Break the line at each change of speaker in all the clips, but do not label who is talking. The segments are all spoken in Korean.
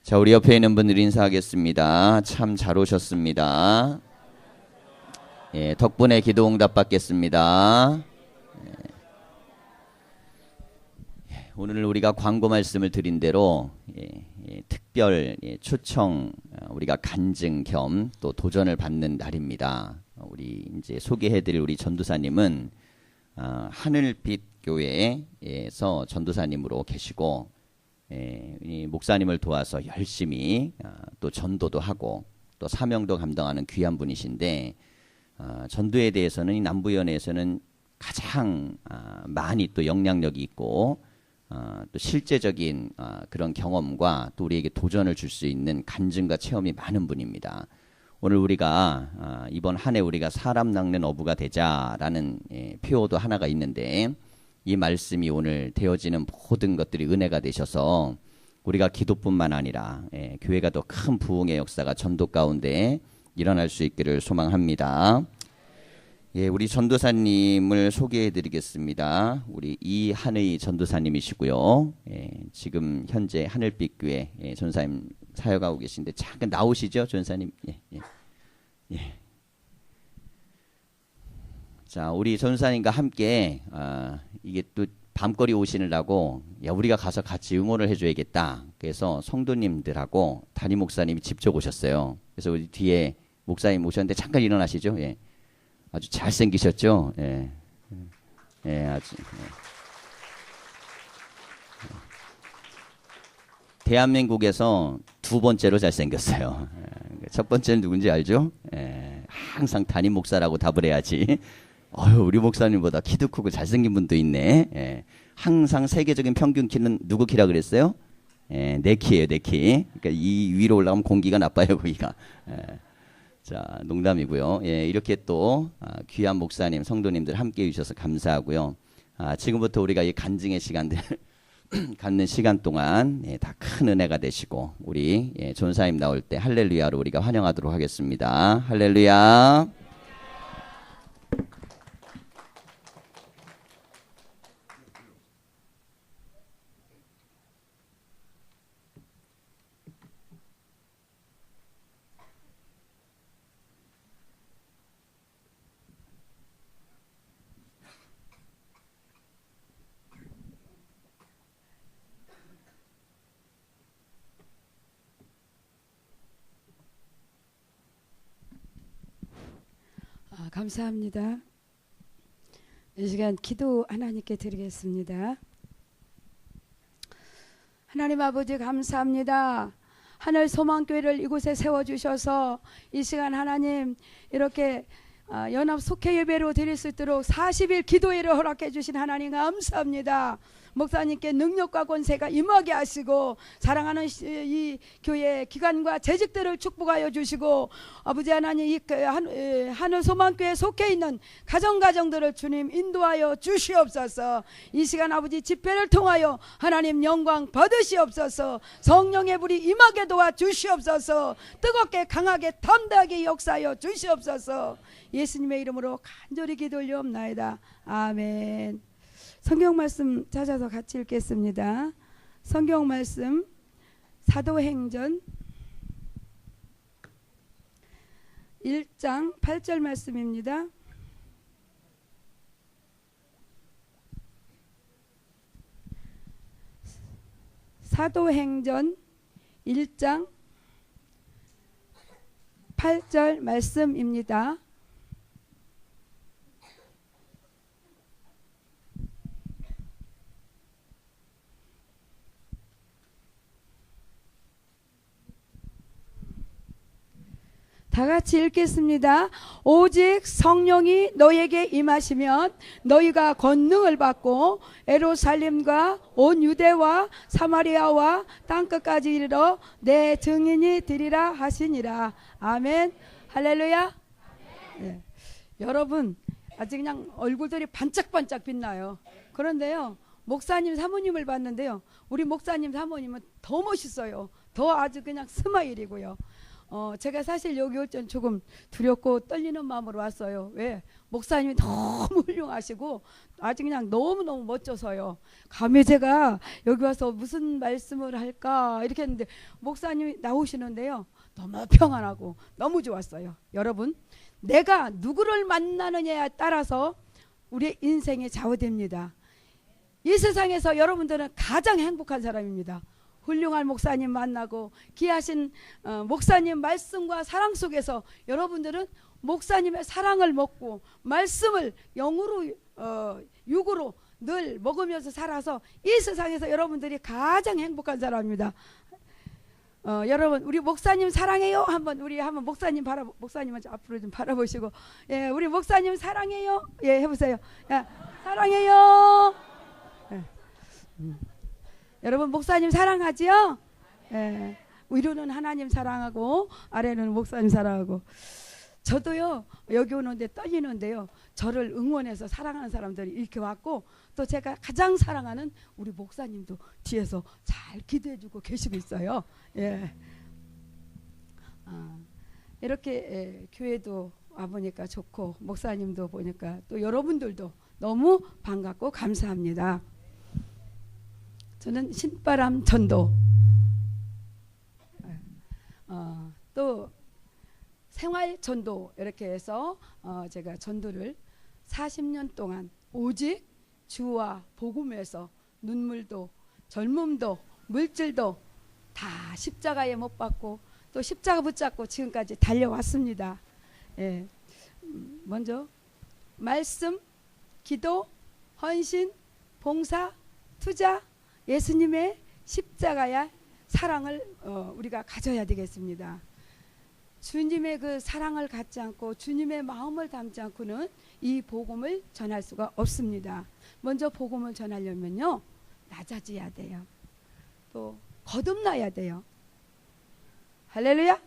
자, 우리 옆에 있는 분들 인사하겠습니다. 참 잘 오셨습니다. 예, 덕분에 기도 응답 받겠습니다. 오늘 우리가 광고 말씀을 드린 대로 특별 초청 우리가 간증 겸 또 도전을 받는 날입니다. 우리 이제 소개해드릴 우리 전도사님은 하늘빛 교회에서 전도사님으로 계시고 이 목사님을 도와서 열심히 또 전도도 하고 또 사명도 감당하는 귀한 분이신데 전도에 대해서는 이 남부연에서는 가장 많이 또 영향력이 있고 또 실제적인 그런 경험과 또 우리에게 도전을 줄 수 있는 간증과 체험이 많은 분입니다. 오늘 우리가 이번 한 해 우리가 사람 낚는 어부가 되자라는 표어도 하나가 있는데 이 말씀이 오늘 되어지는 모든 것들이 은혜가 되셔서 우리가 기도뿐만 아니라 교회가 더 큰 부흥의 역사가 전도 가운데 일어날 수 있기를 소망합니다. 예, 우리 전도사님을 소개해 드리겠습니다. 우리 이한의 전도사님이시고요. 지금 현재 하늘빛 교회 전사님 사역하고 계신데 잠깐 나오시죠, 전사님. 예. 자, 우리 전사님과 함께 이게 또 밤거리 오시느라고 야, 우리가 가서 같이 응원을 해줘야겠다. 그래서 성도님들하고 담임 목사님이 직접 오셨어요. 그래서 우리 뒤에 목사님 오셨는데 잠깐 일어나시죠. 예. 아주 잘생기셨죠? 예. 아주. 대한민국에서 두 번째로 잘생겼어요. 첫 번째는 누군지 알죠? 항상 담임 목사라고 답을 해야지. 우리 목사님보다 키도 크고 잘생긴 분도 있네. 항상 세계적인 평균 키는 누구 키라 그랬어요? 내 키예요, 내 키. 그러니까 이 위로 올라가면 공기가 나빠요, 거기가. 자, 농담이고요. 이렇게 또 귀한 목사님, 성도님들 함께 해주셔서 감사하고요. 지금부터 우리가 이 간증의 시간들 갖는 시간 동안 다 큰 은혜가 되시고 우리 전사님 나올 때 할렐루야로 우리가 환영하도록 하겠습니다. 할렐루야.
감사합니다. 이 시간 기도 하나님께 드리겠습니다. 하나님 아버지 감사합니다. 하늘 소망교회를 이곳에 세워주셔서 이 시간 하나님 이렇게 연합 속회 예배로 드릴 수 있도록 40일 기도회를 허락해 주신 하나님 감사합니다. 목사님께 능력과 권세가 임하게 하시고 사랑하는 이 교회 기관과 재직들을 축복하여 주시고 아버지 하나님 이 하늘 소망교회에 속해 있는 가정들을 주님 인도하여 주시옵소서. 이 시간 아버지 집회를 통하여 하나님 영광 받으시옵소서. 성령의 불이 임하게 도와 주시옵소서. 뜨겁게 강하게 담대하게 역사하여 주시옵소서. 예수님의 이름으로 간절히 기도 올리옵나이다. 아멘. 성경 말씀 찾아서 같이 읽겠습니다. 성경 말씀 사도행전 1장 8절 말씀입니다. 사도행전 1장 8절 말씀입니다. 다 같이 읽겠습니다. 오직 성령이 너에게 임하시면 너희가 권능을 받고 예루살렘과 온 유대와 사마리아와 땅끝까지 이르러 내 증인이 되리라 하시니라. 아멘. 할렐루야. 네. 여러분 아직 그냥 얼굴들이 반짝반짝 빛나요. 그런데요 목사님 사모님을 봤는데요 우리 목사님 사모님은 더 멋있어요. 더 아주 그냥 스마일이고요. 제가 사실 여기 올 땐 조금 두렵고 떨리는 마음으로 왔어요. 왜? 목사님이 너무 훌륭하시고 아주 그냥 너무너무 멋져서요. 감히 제가 여기 와서 무슨 말씀을 할까 이렇게 했는데 목사님이 나오시는데요. 너무 평안하고 너무 좋았어요. 여러분, 내가 누구를 만나느냐에 따라서 우리의 인생이 좌우됩니다. 이 세상에서 여러분들은 가장 행복한 사람입니다. 훌륭한 목사님 만나고 귀하신 목사님 말씀과 사랑 속에서 여러분들은 목사님의 사랑을 먹고 말씀을 영으로 육으로 늘 먹으면서 살아서 이 세상에서 여러분들이 가장 행복한 사람입니다. 여러분, 우리 목사님 사랑해요. 한번 목사님 목사님 먼저 앞으로 좀 바라보시고, 예, 우리 목사님 사랑해요. 예, 해보세요. 야, 사랑해요. 예. 여러분, 목사님 사랑하지요? 예. 위로는 하나님 사랑하고 아래는 목사님 사랑하고. 저도요 여기 오는데 떨리는데요. 저를 응원해서 사랑하는 사람들이 이렇게 왔고, 또 제가 가장 사랑하는 우리 목사님도 뒤에서 잘 기도해주고 계시고 있어요. 예. 이렇게 교회도 와보니까 좋고 목사님도 보니까 또 여러분들도 너무 반갑고 감사합니다. 저는 신바람 전도 또 생활 전도 이렇게 해서 제가 전도를 40년 동안 오직 주와 복음에서 눈물도 젊음도 물질도 다 십자가에 못 박고 또 십자가 붙잡고 지금까지 달려왔습니다. 예. 먼저 말씀, 기도, 헌신, 봉사, 투자, 예수님의 십자가의 사랑을 우리가 가져야 되겠습니다. 주님의 그 사랑을 갖지 않고 주님의 마음을 담지 않고는 이 복음을 전할 수가 없습니다. 먼저 복음을 전하려면요, 낮아져야 돼요. 또 거듭나야 돼요. 할렐루야.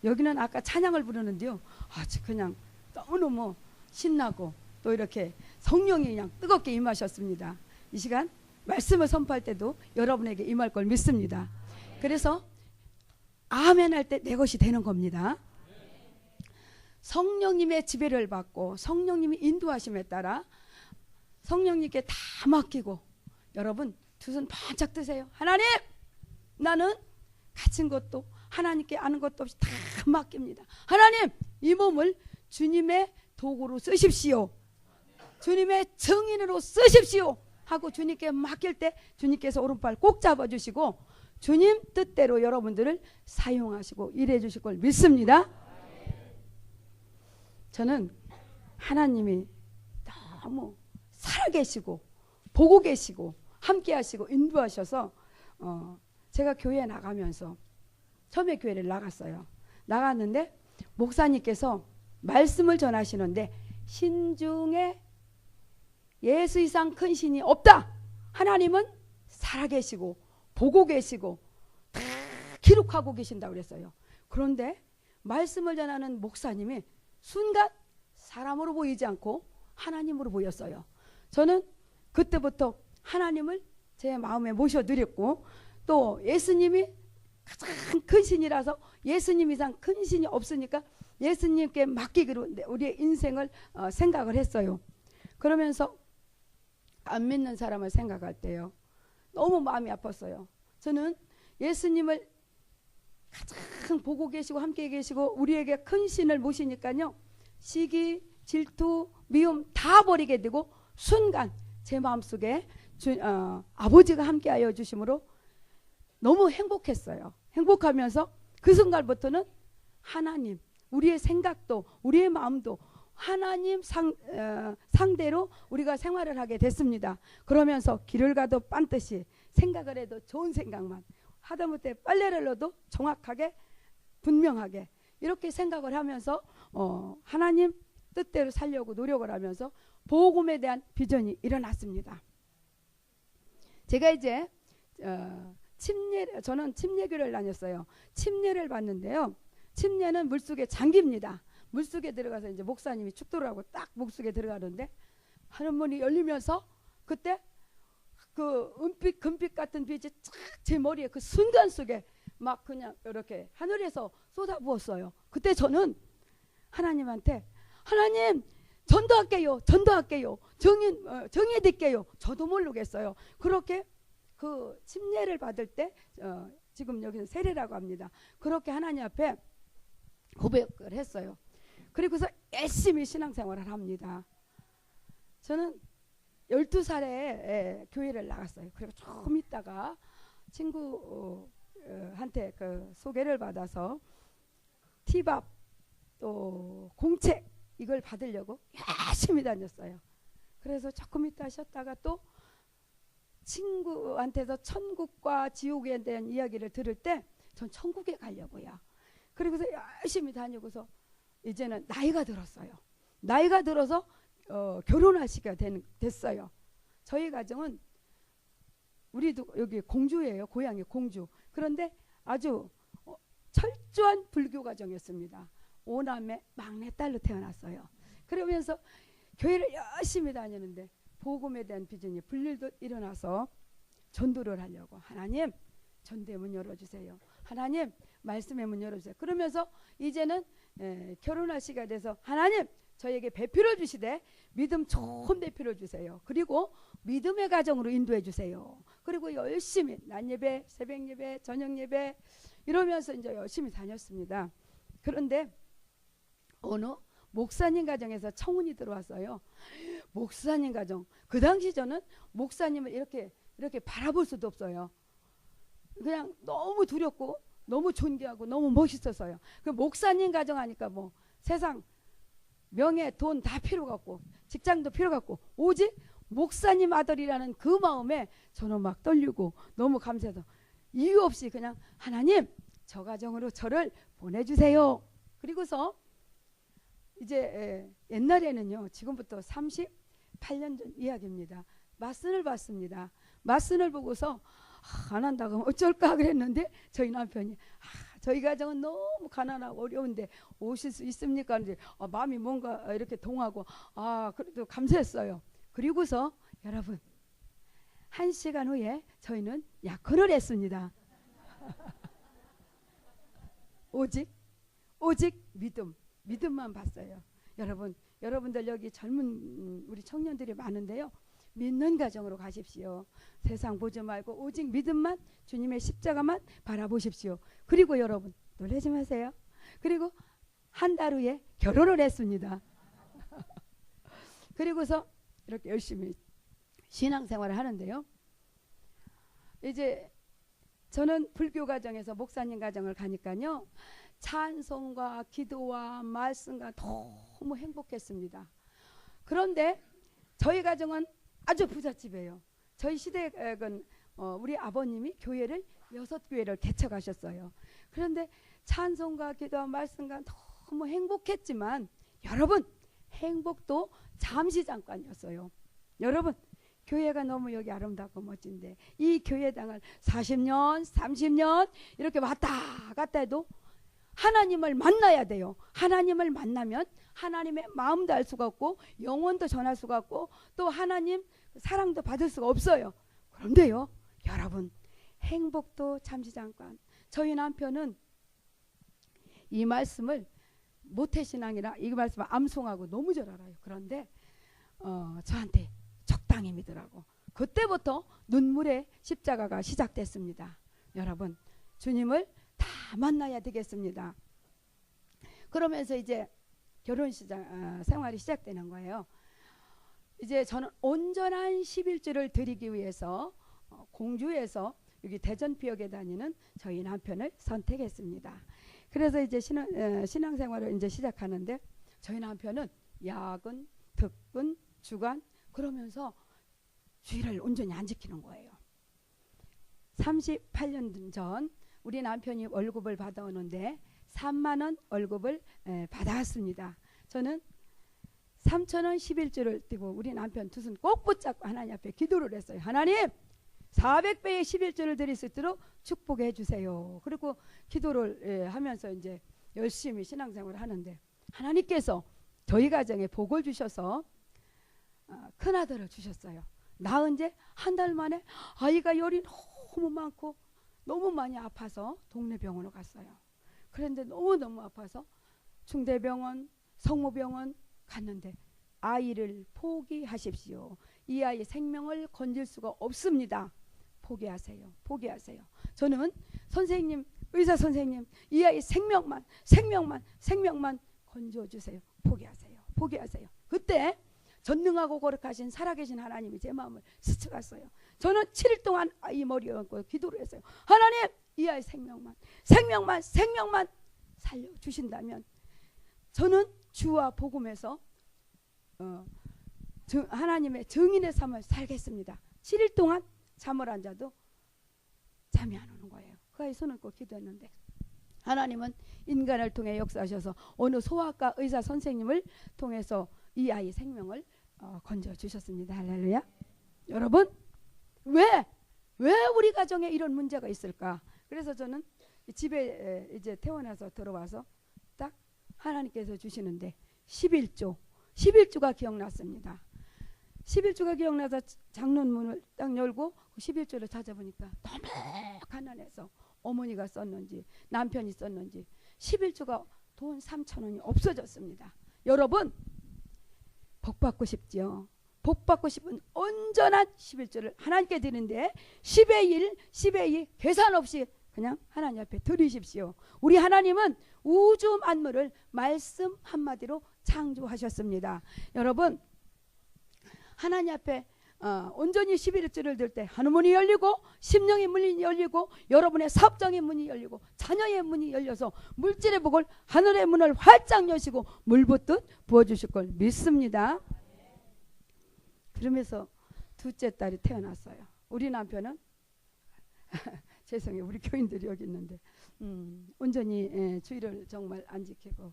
여기는 아까 찬양을 부르는데요, 아주 그냥 너무너무 신나고 또 이렇게 성령이 그냥 뜨겁게 임하셨습니다. 이 시간 말씀을 선포할 때도 여러분에게 임할 걸 믿습니다. 그래서 아멘 할 때 내 것이 되는 겁니다. 성령님의 지배를 받고 성령님이 인도하심에 따라 성령님께 다 맡기고, 여러분 두 손 반짝 드세요. 하나님, 나는 가진 것도 하나님께 아는 것도 없이 다 맡깁니다. 하나님, 이 몸을 주님의 도구로 쓰십시오. 주님의 증인으로 쓰십시오 하고 주님께 맡길 때 주님께서 오른팔 꼭 잡아주시고 주님 뜻대로 여러분들을 사용하시고 일해 주실 걸 믿습니다. 저는 하나님이 너무 살아계시고 보고 계시고 함께 하시고 인도하셔서 제가 교회에 나가면서 처음에 교회를 나갔어요. 나갔는데 목사님께서 말씀을 전하시는데 신중에 예수 이상 큰 신이 없다. 하나님은 살아계시고 보고 계시고 다 기록하고 계신다고 그랬어요. 그런데 말씀을 전하는 목사님이 순간 사람으로 보이지 않고 하나님으로 보였어요. 저는 그때부터 하나님을 제 마음에 모셔드렸고, 또 예수님이 가장 큰 신이라서 예수님 이상 큰 신이 없으니까 예수님께 맡기기로 우리의 인생을 생각을 했어요. 그러면서 안 믿는 사람을 생각할 때요, 너무 마음이 아팠어요. 저는 예수님을 가장 보고 계시고 함께 계시고 우리에게 큰 신을 모시니까요, 시기, 질투, 미움 다 버리게 되고 순간 제 마음속에 아버지가 함께하여 주심으로 너무 행복했어요. 행복하면서 그 순간부터는 하나님, 우리의 생각도 우리의 마음도 하나님 상대로 우리가 생활을 하게 됐습니다. 그러면서 길을 가도 빤듯이 생각을 해도 좋은 생각만, 하다못해 빨래를 넣어도 정확하게 분명하게 이렇게 생각을 하면서 하나님 뜻대로 살려고 노력을 하면서 복음에 대한 비전이 일어났습니다. 제가 이제 저는 침례교를 다녔어요. 침례를 받는데요, 침례는 물속에 잠깁니다. 물속에 들어가서 이제 목사님이 축도를 딱 물속에 들어가는데 하늘 문이 열리면서 그때 그 은빛 금빛 같은 빛이 쫙 제 머리에 그 순간 속에 막 그냥 이렇게 하늘에서 쏟아부었어요. 그때 저는 하나님한테 하나님 전도할게요. 전도할게요. 정해드릴게요. 저도 모르겠어요. 그렇게 그 침례를 받을 때 지금 여기는 세례라고 합니다. 그렇게 하나님 앞에 고백을 했어요. 그리고서 열심히 신앙생활을 합니다. 저는 12살에 교회를 나갔어요. 그리고 좀 있다가 친구한테 그 소개를 받아서 티밥 또 공책 이걸 받으려고 열심히 다녔어요. 그래서 조금 있다 쉬었다가 또 친구한테서 천국과 지옥에 대한 이야기를 들을 때 전 천국에 가려고요. 그리고서 열심히 다니고서 이제는 나이가 들었어요. 나이가 들어서 결혼할 시기가 됐어요. 저희 가정은 우리도 여기 공주예요. 고향이 공주. 그런데 아주 철저한 불교 가정이었습니다. 5남매 막내딸로 태어났어요. 그러면서 교회를 열심히 다니는데 복음에 대한 비전이 불일도 일어나서 전도를 하려고 하나님 전도의 문 열어주세요. 하나님 말씀의 문 열어주세요. 그러면서 이제는 결혼할 시기가 돼서 하나님 저에게 배필을 주시되 믿음 좋은 배필을 주세요. 그리고 믿음의 가정으로 인도해 주세요. 그리고 열심히 낮 예배, 새벽 예배, 저녁 예배 이러면서 이제 열심히 다녔습니다. 그런데 어느 목사님 가정에서 청혼이 들어왔어요. 목사님 가정. 그 당시 저는 목사님을 이렇게 바라볼 수도 없어요. 그냥 너무 두렵고 너무 존귀하고 너무 멋있어서요. 그 목사님 가정 하니까 뭐 세상 명예, 돈 다 필요가 없고 직장도 필요가 없고 오직 목사님 아들이라는 그 마음에 저는 막 떨리고 너무 감사해서 이유 없이 그냥 하나님 저 가정으로 저를 보내주세요. 그리고서 이제 옛날에는요 지금부터 38년 전 이야기입니다. 맞선을 봤습니다. 맞선을 보고서 안 한다고 하면 어쩔까 그랬는데 저희 남편이 저희 가정은 너무 가난하고 어려운데 오실 수 있습니까? 근데 마음이 뭔가 이렇게 동하고 그래도 감사했어요. 그리고서 여러분 1시간 후에 저희는 약혼을 했습니다. 오직 믿음만 봤어요. 여러분들 여기 젊은 우리 청년들이 많은데요. 믿는 가정으로 가십시오. 세상 보지 말고 오직 믿음만 주님의 십자가만 바라보십시오. 그리고 여러분 놀라지 마세요. 그리고 한 달 후에 결혼을 했습니다. 그리고서 이렇게 열심히 신앙생활을 하는데요. 이제 저는 불교 가정에서 목사님 가정을 가니까요. 찬송과 기도와 말씀과 너무 행복했습니다. 그런데 저희 가정은 아주 부잣집이에요. 저희 시댁은 우리 아버님이 교회를 6교회를 개척하셨어요. 그런데 찬송과 기도와 말씀과 너무 행복했지만 여러분 행복도 잠시 잠깐이었어요. 여러분 교회가 너무 여기 아름답고 멋진데 이 교회당을 40년 30년 이렇게 왔다 갔다 해도 하나님을 만나야 돼요. 하나님을 만나면 하나님의 마음도 알 수가 없고 영혼도 전할 수가 없고 또 하나님 사랑도 받을 수가 없어요. 그런데요 여러분 행복도 잠시 잠깐. 저희 남편은 이 말씀을 모태신앙이라 이 말씀을 암송하고 너무 잘 알아요. 그런데 저한테 적당히 믿으라고. 그때부터 눈물의 십자가가 시작됐습니다. 여러분 주님을 다 만나야 되겠습니다. 그러면서 이제 결혼 생활이 시작되는 거예요. 이제 저는 온전한 11주를 드리기 위해서 공주에서 여기 대전피역에 다니는 저희 남편을 선택했습니다. 그래서 이제 신앙생활을 이제 시작하는데 저희 남편은 야근, 특근, 주간 그러면서 주일을 온전히 안 지키는 거예요. 38년 전 우리 남편이 월급을 받아오는데 3만 원 월급을 받아왔습니다. 저는 3,000원 11주를 띄고 우리 남편 두 손 꼭 붙잡고 하나님 앞에 기도를 했어요. 하나님 400배의 11주를 드릴 수 있도록 축복해 주세요. 그리고 기도를 하면서 이제 열심히 신앙생활을 하는데 하나님께서 저희 가정에 복을 주셔서 큰아들을 주셨어요. 낳은 지 한 달 만에 아이가 열이 너무 많고 너무 많이 아파서 동네 병원으로 갔어요. 그런데 너무너무 아파서 중대병원, 성모병원 갔는데 아이를 포기하십시오. 이 아이의 생명을 건질 수가 없습니다. 포기하세요. 포기하세요. 저는 선생님, 의사 선생님, 이 아이 생명만 건져주세요. 포기하세요. 포기하세요. 그때 전능하고 거룩하신 살아계신 하나님이 제 마음을 스쳐갔어요. 저는 7일 동안 이 머리에 얹고 기도를 했어요. 하나님, 이 아이 생명만 살려주신다면 저는 주와 복음에서 하나님의 증인의 삶을 살겠습니다. 7일 동안 잠을 안 자도 잠이 안 오는 거예요. 그 아이 손을 꼭 기도했는데 하나님은 인간을 통해 역사하셔서 어느 소아과 의사 선생님을 통해서 이 아이 생명을 건져주셨습니다. 할렐루야. 여러분, 왜 우리 가정에 이런 문제가 있을까? 그래서 저는 집에 이제 퇴원해서 들어와서 딱 하나님께서 주시는데 11조가 기억났습니다. 11조가 기억나서 장롱문을 딱 열고 그 11조를 찾아보니까 너무 가난해서 어머니가 썼는지 남편이 썼는지 11조가 돈 3,000원이 없어졌습니다. 여러분, 복받고 싶지요? 복받고 싶은 온전한 11조를 하나님께 드리는데 10의 1, 10의 2 계산 없이 그냥 하나님 앞에 드리십시오. 우리 하나님은 우주 만물을 말씀 한마디로 창조하셨습니다. 여러분, 하나님 앞에 온전히 11조를 들 때 하늘문이 열리고 심령의 문이 열리고 여러분의 사업장의 문이 열리고 자녀의 문이 열려서 물질의 복을 하늘의 문을 활짝 여시고 물붓듯 부어주실 걸 믿습니다. 그러면서 둘째 딸이 태어났어요. 우리 남편은 죄송해요. 우리 교인들이 여기 있는데 온전히 주의를 정말 안 지키고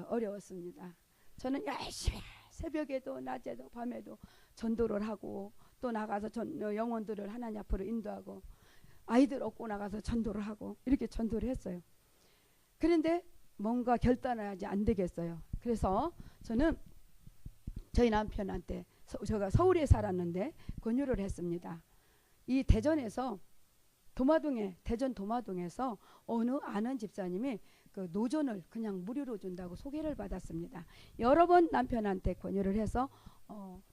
어려웠습니다. 저는 열심히 새벽에도 낮에도 밤에도 전도를 하고 또 나가서 영혼들을 하나님 앞으로 인도하고 아이들 얻고 나가서 전도를 하고 이렇게 전도를 했어요. 그런데 뭔가 결단을 하지 안 되겠어요. 그래서 저는 저희 남편한테 제가 서울에 살았는데 권유를 했습니다. 이 대전에서 대전 도마동에서 어느 아는 집사님이 그 노전을 그냥 무료로 준다고 소개를 받았습니다. 여러 번 남편한테 권유를 해서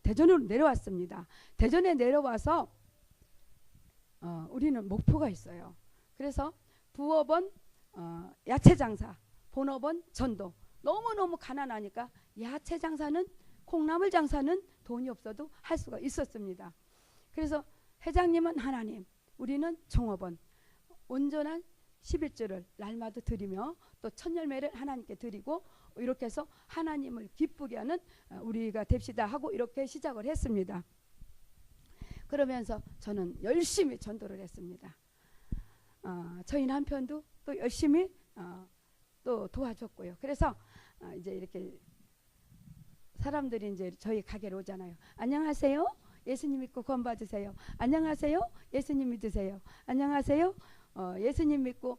대전으로 내려왔습니다. 대전에 내려와서 우리는 목표가 있어요. 그래서 부업은 야채 장사, 본업은 전도. 너무너무 가난하니까 야채 장사는 콩나물 장사는 돈이 없어도 할 수가 있었습니다. 그래서 회장님은 하나님, 우리는 종업원, 온전한 11조를 날마다 드리며 또 천열매를 하나님께 드리고 이렇게 해서 하나님을 기쁘게 하는 우리가 됩시다 하고 이렇게 시작을 했습니다. 그러면서 저는 열심히 전도를 했습니다. 저희 남편도 또 열심히 또 도와줬고요. 그래서 이제 이렇게 사람들이 이제 저희 가게로 오잖아요. 안녕하세요. 예수님 믿고 구원 받으세요. 안녕하세요. 예수님 믿으세요. 안녕하세요. 예수님 믿고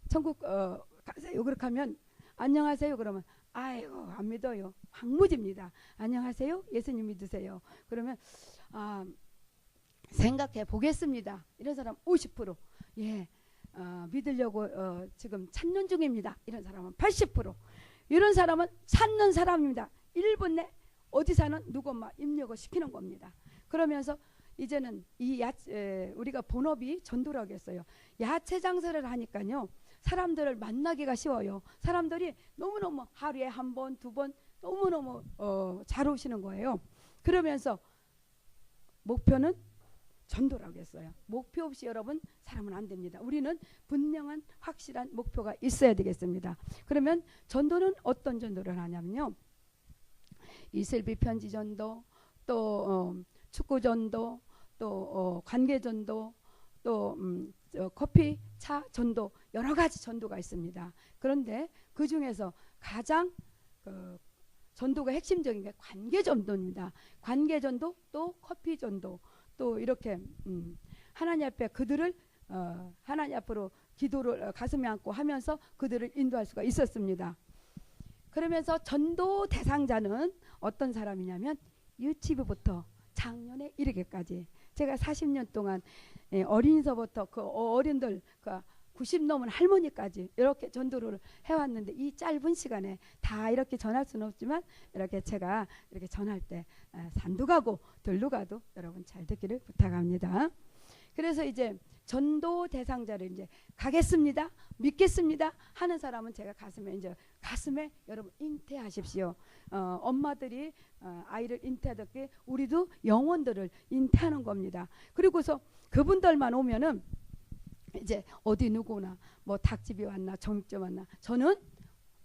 천국 가세요. 그렇게 하면 안녕하세요. 그러면 아이고 안 믿어요. 황무지입니다. 안녕하세요. 예수님 믿으세요. 그러면 생각해 보겠습니다. 이런 사람 50%. 예, 믿으려고 지금 찾는 중입니다. 이런 사람은 80%. 이런 사람은 찾는 사람입니다. 1분 내 어디 사는 누구 엄마 입력을 시키는 겁니다. 그러면서 이제는 우리가 본업이 전도라고 했어요. 야채 장사를 하니까요. 사람들을 만나기가 쉬워요. 사람들이 너무너무 하루에 한 번, 두 번 너무너무 잘 오시는 거예요. 그러면서 목표는 전도라고 했어요. 목표 없이 여러분 살아면 안 됩니다. 우리는 분명한 확실한 목표가 있어야 되겠습니다. 그러면 전도는 어떤 전도를 하냐면요. 이슬비 편지 전도, 또 축구 전도, 또 관계 전도, 또 커피, 차 전도 여러 가지 전도가 있습니다. 그런데 그 중에서 가장 전도가 핵심적인 게 관계 전도입니다. 관계 전도, 또 커피 전도, 또 이렇게 하나님 앞에 그들을 하나님 앞으로 기도를 가슴에 안고 하면서 그들을 인도할 수가 있었습니다. 그러면서 전도 대상자는 어떤 사람이냐면 유치부부터 작년에 이르기까지 제가 40년 동안 어린이서부터 그 어른들 그 90 넘은 할머니까지 이렇게 전도를 해왔는데 이 짧은 시간에 다 이렇게 전할 수는 없지만 이렇게 제가 이렇게 전할 때 산도 가고 들도 가도 여러분 잘 듣기를 부탁합니다. 그래서 이제 전도 대상자를 이제 가겠습니다, 믿겠습니다 하는 사람은 제가 가슴에 여러분 잉태하십시오. 엄마들이 아이를 잉태하듯이 우리도 영혼들을 잉태하는 겁니다. 그리고서 그분들만 오면은 이제 어디 누구나 뭐 닭집이 왔나 정육점 왔나, 저는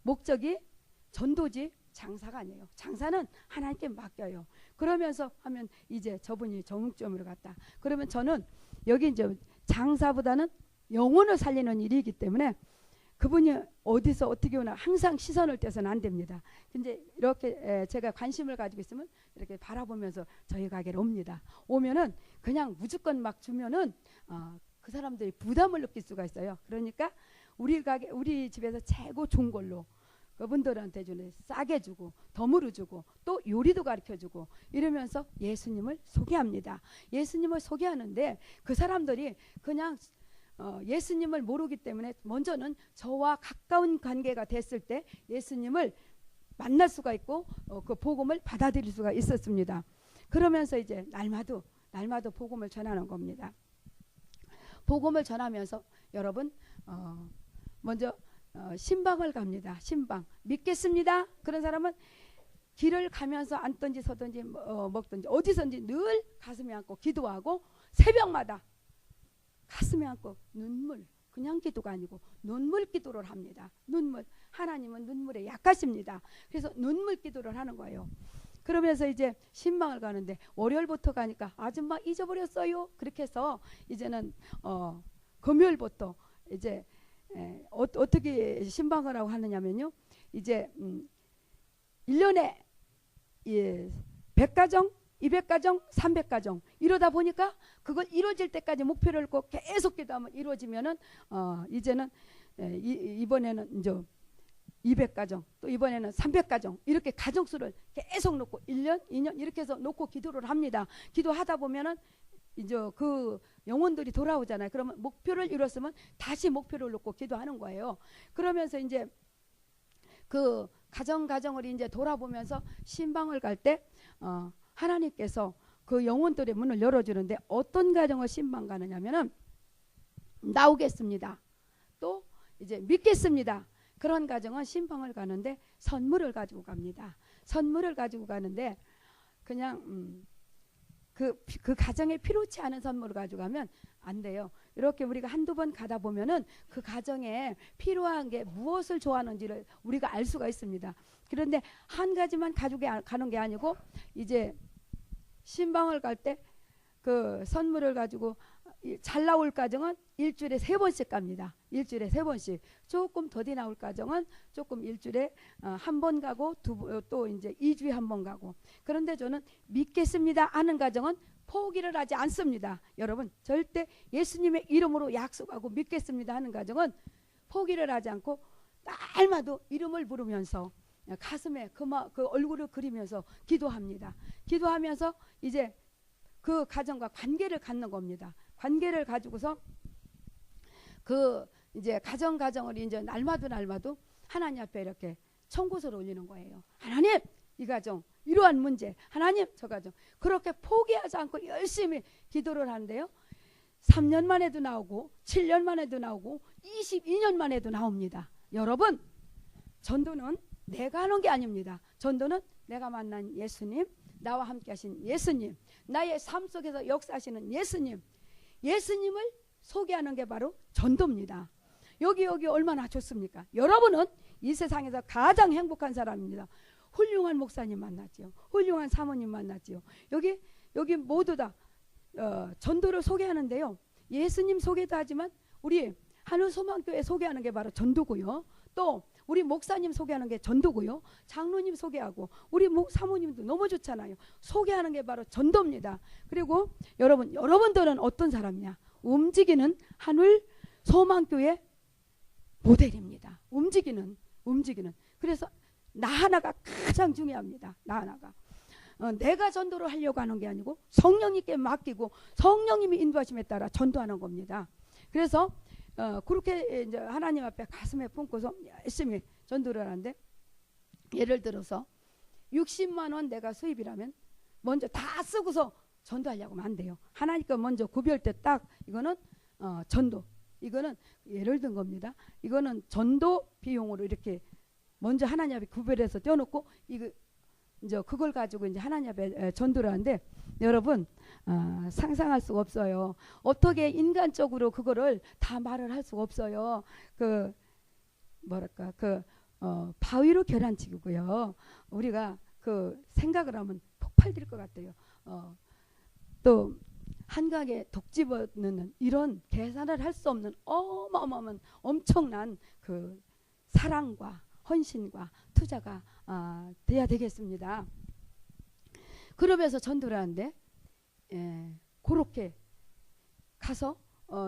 목적이 전도지 장사가 아니에요. 장사는 하나님께 맡겨요. 그러면서 하면 이제 저분이 정육점으로 갔다. 그러면 저는 여기 이제 장사보다는 영혼을 살리는 일이기 때문에 그분이 어디서 어떻게 오나 항상 시선을 떼서는 안 됩니다. 근데 이렇게 제가 관심을 가지고 있으면 이렇게 바라보면서 저희 가게를 옵니다. 오면은 그냥 무조건 막 주면은 그 사람들이 부담을 느낄 수가 있어요. 그러니까 우리 집에서 최고 좋은 걸로 그분들한테 주는 싸게 주고 덤으로 주고 또 요리도 가르쳐주고 이러면서 예수님을 소개합니다. 예수님을 소개하는데 그 사람들이 그냥 예수님을 모르기 때문에 먼저는 저와 가까운 관계가 됐을 때 예수님을 만날 수가 있고 그 복음을 받아들일 수가 있었습니다. 그러면서 이제 날마다 복음을 전하는 겁니다. 복음을 전하면서 여러분 먼저 신방을 갑니다. 신방 믿겠습니다. 그런 사람은 길을 가면서 앉든지 서든지 먹든지 어디선지 늘 가슴에 안고 기도하고 새벽마다 가슴에 안고 눈물, 그냥 기도가 아니고 눈물 기도를 합니다. 눈물, 하나님은 눈물에 약하십니다. 그래서 눈물 기도를 하는 거예요. 그러면서 이제 신방을 가는데 월요일부터 가니까 아줌마 잊어버렸어요. 그렇게 해서 이제는 금요일부터 이제 어떻게 신방을 하고 하느냐면요. 이제 1년에 100가정, 200가정, 300가정 이러다 보니까 그걸 이루어질 때까지 목표를 꼭 계속 기도하면 이루어지면은 이제는 이번에는 이제 200가정 또 이번에는 300가정 이렇게 가정수를 계속 놓고 1년, 2년 이렇게 해서 놓고 기도를 합니다. 기도하다 보면은 이제 그 영혼들이 돌아오잖아요. 그러면 목표를 이뤘으면 다시 목표를 놓고 기도하는 거예요. 그러면서 이제 그 가정을 이제 돌아보면서 신방을 갈 때 하나님께서 그 영혼들의 문을 열어주는데 어떤 가정을 신방 가느냐면은 나오겠습니다. 또 이제 믿겠습니다. 그런 가정은 신방을 가는데 선물을 가지고 갑니다. 선물을 가지고 가는데 그냥 그 가정에 필요치 않은 선물을 가지고 가면 안 돼요. 이렇게 우리가 한두 번 가다 보면은 그 가정에 필요한 게 무엇을 좋아하는지를 우리가 알 수가 있습니다. 그런데 한 가지만 가지고 가는 게 아니고 이제 신방을 갈 때 그 선물을 가지고 잘 나올 가정은 일주일에 3번씩 갑니다. 일주일에 3번씩. 조금 더디 나올 가정은 조금 일주일에 한 번 가고 또 이제 2주에 한 번 가고. 그런데 저는 믿겠습니다 하는 가정은 포기를 하지 않습니다. 여러분 절대 예수님의 이름으로 약속하고 믿겠습니다 하는 가정은 포기를 하지 않고 날마다 이름을 부르면서 가슴에 그 얼굴을 그리면서 기도합니다. 기도하면서 이제 그 가정과 관계를 갖는 겁니다. 관계를 가지고서 그 이제 가정을 이제 날마다 하나님 앞에 이렇게 청구서를 올리는 거예요. 하나님 이 가정 이러한 문제, 하나님 저 가정, 그렇게 포기하지 않고 열심히 기도를 하는데요. 3년 만에도 나오고 7년 만에도 나오고 22년 만에도 나옵니다. 여러분 전도는 내가 하는 게 아닙니다. 전도는 내가 만난 예수님, 나와 함께 하신 예수님, 나의 삶 속에서 역사하시는 예수님을 소개하는 게 바로 전도입니다. 여기 얼마나 좋습니까? 여러분은 이 세상에서 가장 행복한 사람입니다. 훌륭한 목사님 만났지요. 훌륭한 사모님 만났지요. 여기 모두 다 전도를 소개하는데요. 예수님 소개도 하지만 우리 하늘소망교회 소개하는 게 바로 전도고요. 또 우리 목사님 소개하는 게 전도고요. 장로님 소개하고 우리 사모님도 너무 좋잖아요. 소개하는 게 바로 전도입니다. 그리고 여러분들은 어떤 사람이냐? 움직이는 하늘소망교회 모델입니다. 움직이는. 그래서 나 하나가 가장 중요합니다. 나 하나가. 내가 전도를 하려고 하는 게 아니고 성령님께 맡기고 성령님이 인도하심에 따라 전도하는 겁니다. 그래서 그렇게 이제 하나님 앞에 가슴에 품고서 열심히 전도를 하는데, 예를 들어서 60만 원 내가 수입이라면 먼저 다 쓰고서 전도하려고 하면 안 돼요. 하나님께 먼저 구별 때 딱 이거는 전도, 이거는 예를 든 겁니다. 이거는 전도 비용으로 이렇게 먼저 하나님 앞에 구별해서 떼어놓고 이거 이제 그걸 가지고 이제 하나님 앞에 전도를 하는데, 여러분 상상할 수가 없어요. 어떻게 인간적으로 그거를 다 말을 할 수가 없어요. 그 뭐랄까 바위로 계란치기고요. 우리가 그 생각을 하면 폭발될 것 같아요. 또 한강에 독 집어넣는 이런 계산을 할 수 없는 어마어마한 엄청난 그 사랑과 헌신과 투자가 돼야 되겠습니다. 그러면서 전도를 하는데, 그렇게 가서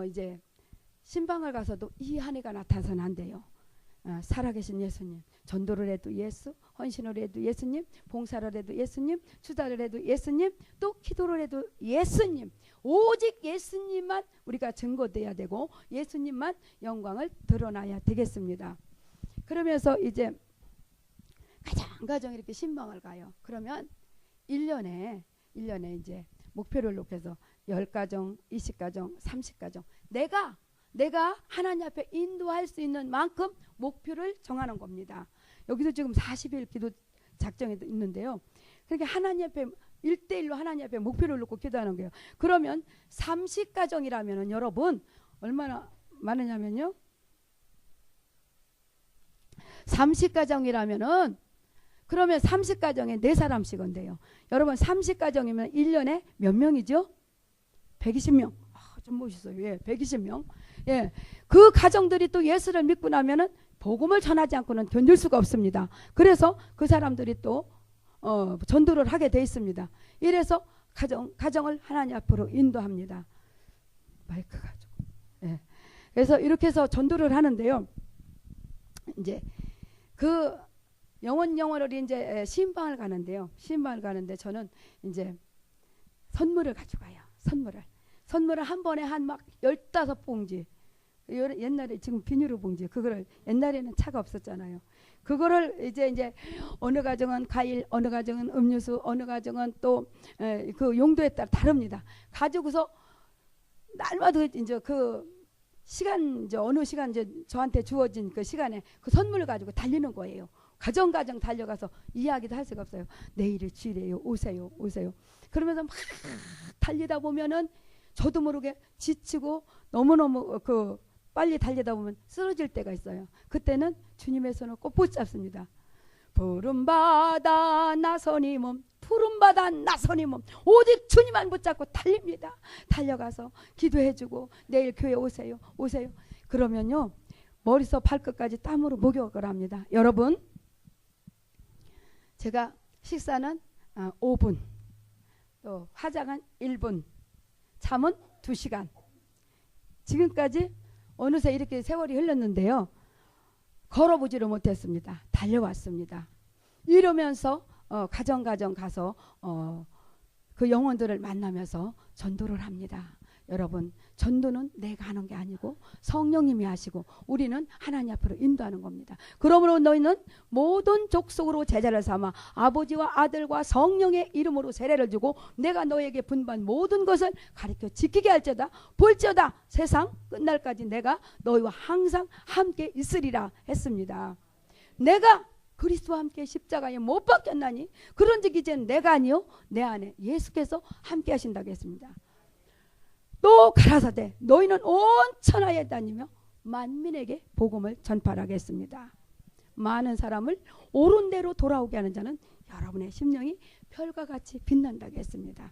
이제 신방을 가서도 이 한 해가 나타나서는 안 돼요. 살아계신 예수님, 전도를 해도 예수, 헌신을 해도 예수님, 봉사를 해도 예수님, 투자를 해도 예수님, 또 기도를 해도 예수님, 오직 예수님만 우리가 증거돼야 되고 예수님만 영광을 드러나야 되겠습니다. 그러면서 이제 가정 이렇게 신방을 가요. 그러면 1년에 이제 목표를 높여서 10가정, 20가정, 30가정 내가 하나님 앞에 인도할 수 있는 만큼 목표를 정하는 겁니다. 여기서 지금 40일 기도 작정이 있는데요. 그렇게 하나님 앞에 1대1로 하나님 앞에 목표를 놓고 기도하는 거예요. 그러면 30가정이라면은 여러분 얼마나 많으냐면요. 30가정이라면은 그러면 30가정에 4사람씩 온대요. 여러분 30가정이면 1년에 몇 명이죠? 120명. 좀 멋있어요. 예, 120명. 예, 그 가정들이 또 예수를 믿고 나면은 복음을 전하지 않고는 견딜 수가 없습니다. 그래서 그 사람들이 또 전도를 하게 돼 있습니다. 이래서 가정을 하나님 앞으로 인도합니다. 마이크 가지고. 예. 그래서 이렇게 해서 전도를 하는데요. 이제 그 영혼을 이제 신방을 가는데요. 신방을 가는데 저는 이제 선물을 가져가요. 선물을 한 번에 한 막 15봉지. 옛날에 지금 비닐로 봉지. 그거를 옛날에는 차가 없었잖아요. 그거를 이제 어느 가정은 과일, 어느 가정은 음료수, 어느 가정은 또 그 용도에 따라 다릅니다. 가지고서 날마다 이제 그 시간 이제 어느 시간 이제 저한테 주어진 그 시간에 그 선물을 가지고 달리는 거예요. 가정 달려가서 이야기도 할 수가 없어요. 내일이 주일이에요. 오세요. 그러면서 막 달리다 보면은 저도 모르게 지치고 너무너무 그 빨리 달리다 보면 쓰러질 때가 있어요. 그때는 주님의 손을 꼭 붙잡습니다. 푸른 바다 나선이 몸, 오직 주님만 붙잡고 달립니다. 달려가서 기도해주고 내일 교회 오세요. 그러면요 머리서 발끝까지 땀으로 목욕을 합니다. 여러분 제가 식사는 5분, 또 화장은 1분, 잠은 2시간. 지금까지 어느새 이렇게 세월이 흘렀는데요. 걸어보지를 못했습니다. 달려왔습니다. 이러면서 가정 가서 그 영혼들을 만나면서 전도를 합니다. 여러분 전도는 내가 하는 게 아니고 성령님이 하시고 우리는 하나님 앞으로 인도하는 겁니다. 그러므로 너희는 모든 족속으로 제자를 삼아 아버지와 아들과 성령의 이름으로 세례를 주고 내가 너에게 분반 모든 것을 가르쳐 지키게 할지어다. 볼지어다 세상 끝날까지 내가 너희와 항상 함께 있으리라 했습니다. 내가 그리스도와 함께 십자가에 못 박혔나니 그런즉 이제는 내가 아니요 내 안에 예수께서 함께 하신다고 했습니다. 또 가라사대 너희는 온 천하에 다니며 만민에게 복음을 전파하겠습니다. 많은 사람을 옳은 대로 돌아오게 하는 자는 여러분의 심령이 별과 같이 빛난다고 했습니다.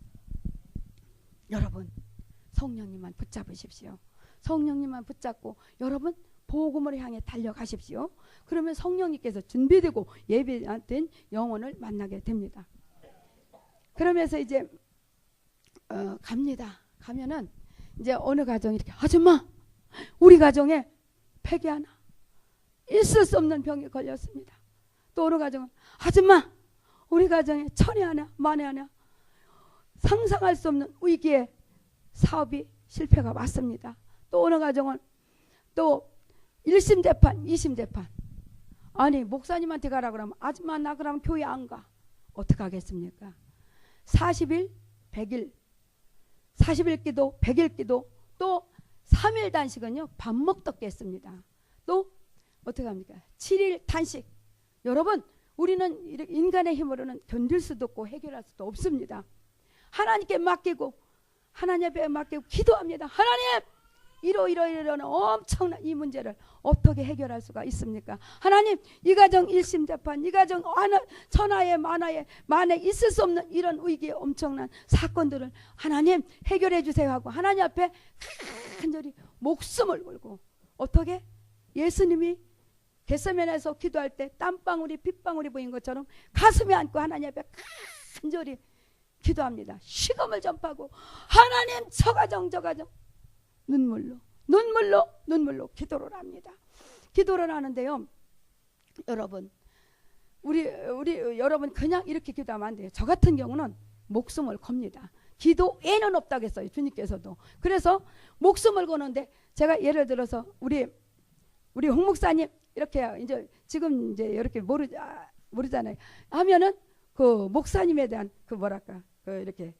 여러분 성령님만 붙잡으십시오. 성령님만 붙잡고 여러분 복음을 향해 달려가십시오. 그러면 성령님께서 준비되고 예비된 영혼을 만나게 됩니다. 그러면서 이제 갑니다. 가면은 이제 어느 가정이 이렇게 아줌마 우리 가정에 폐기 하나 있을 수 없는 병에 걸렸습니다. 또 어느 가정은 아줌마 우리 가정에 천에 하나 만에 하나 상상할 수 없는 위기에 사업이 실패가 왔습니다. 또 어느 가정은 또 1심 재판 2심 재판. 아니 목사님한테 가라 그러면 아줌마 나 그러면 교회 안 가. 어떻게 하겠습니까? 40일 100일 40일 기도 100일 기도 또 3일 단식은요 밥 먹덕겠습니다. 또 어떻게 합니까? 7일 단식. 여러분 우리는 인간의 힘으로는 견딜 수도 없고 해결할 수도 없습니다. 하나님께 맡기고 하나님 앞에 맡기고 기도합니다. 하나님 이러이러이러는 엄청난 이 문제를 어떻게 해결할 수가 있습니까? 하나님 이 가정 1심 재판 이 가정 천하에 만에 있을 수 없는 이런 위기의 엄청난 사건들을 하나님 해결해 주세요 하고 하나님 앞에 간절히 목숨을 걸고 어떻게 예수님이 겟세마네에서 기도할 때 땀방울이 핏방울이 보인 것처럼 가슴에 안고 하나님 앞에 간절히 기도합니다. 식음을 전파하고 하나님 저 가정 눈물로 기도를 합니다. 기도를 하는데요. 여러분 우리 여러분 그냥 이렇게 기도하면 안 돼요. 저 같은 경우는 목숨을 겁니다. 기도에는 없다고 했어요. 주님께서도. 그래서 목숨을 거는데 제가 예를 들어서 우리 홍 목사님 이렇게 이제 지금 이제 이렇게 모르잖아요. 하면은 그 목사님에 대한 그 뭐랄까 그 이렇게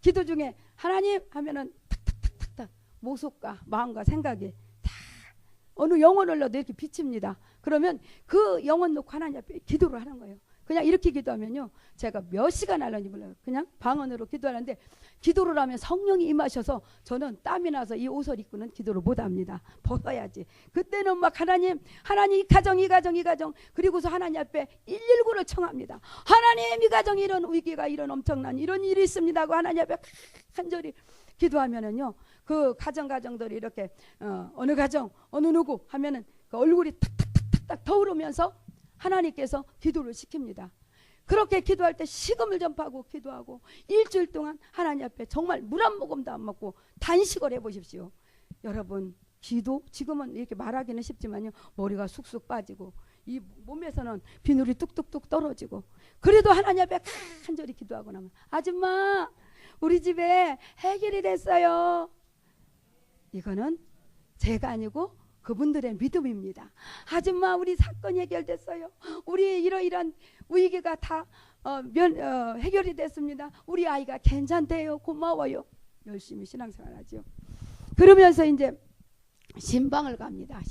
기도 중에 하나님 하면은 탁탁탁탁탁 모습과 마음과 생각이 다 어느 영혼을 넣어도 이렇게 비칩니다. 그러면 그 영혼 놓고 하나님 앞에 기도를 하는 거예요. 그냥 이렇게 기도하면요 제가 몇 시간 하는지 몰라요. 그냥 방언으로 기도하는데 기도를 하면 성령이 임하셔서 저는 땀이 나서 이 옷을 입고는 기도를 못합니다. 벗어야지. 그때는 막 하나님 이 가정 그리고서 하나님 앞에 119를 청합니다. 하나님 이 가정에 이런 위기가 이런 엄청난 이런 일이 있습니다 하고 하나님 앞에 간절히 기도하면은요 그 가정들이 이렇게 어느 가정 어느 누구 하면은 그 얼굴이 탁탁탁탁 터오르면서 하나님께서 기도를 시킵니다. 그렇게 기도할 때 식음을 전파하고 기도하고 일주일 동안 하나님 앞에 정말 물 한 모금도 안 먹고 단식을 해보십시오. 여러분 기도 지금은 이렇게 말하기는 쉽지만요 머리가 쑥쑥 빠지고 이 몸에서는 비늘이 뚝뚝뚝 떨어지고 그래도 하나님 앞에 간절히 기도하고 나면 아줌마 우리 집에 해결이 됐어요. 이거는 제가 아니고 그분들의 믿음입니다. 아줌마 우리 사건이 해결됐어요. 우리 이러이러한 위기가 다 해결이 됐습니다. 우리 아이가 괜찮대요. 고마워요. 열심히 신앙생활하죠. 그러면서 이제 신방을 갑니다.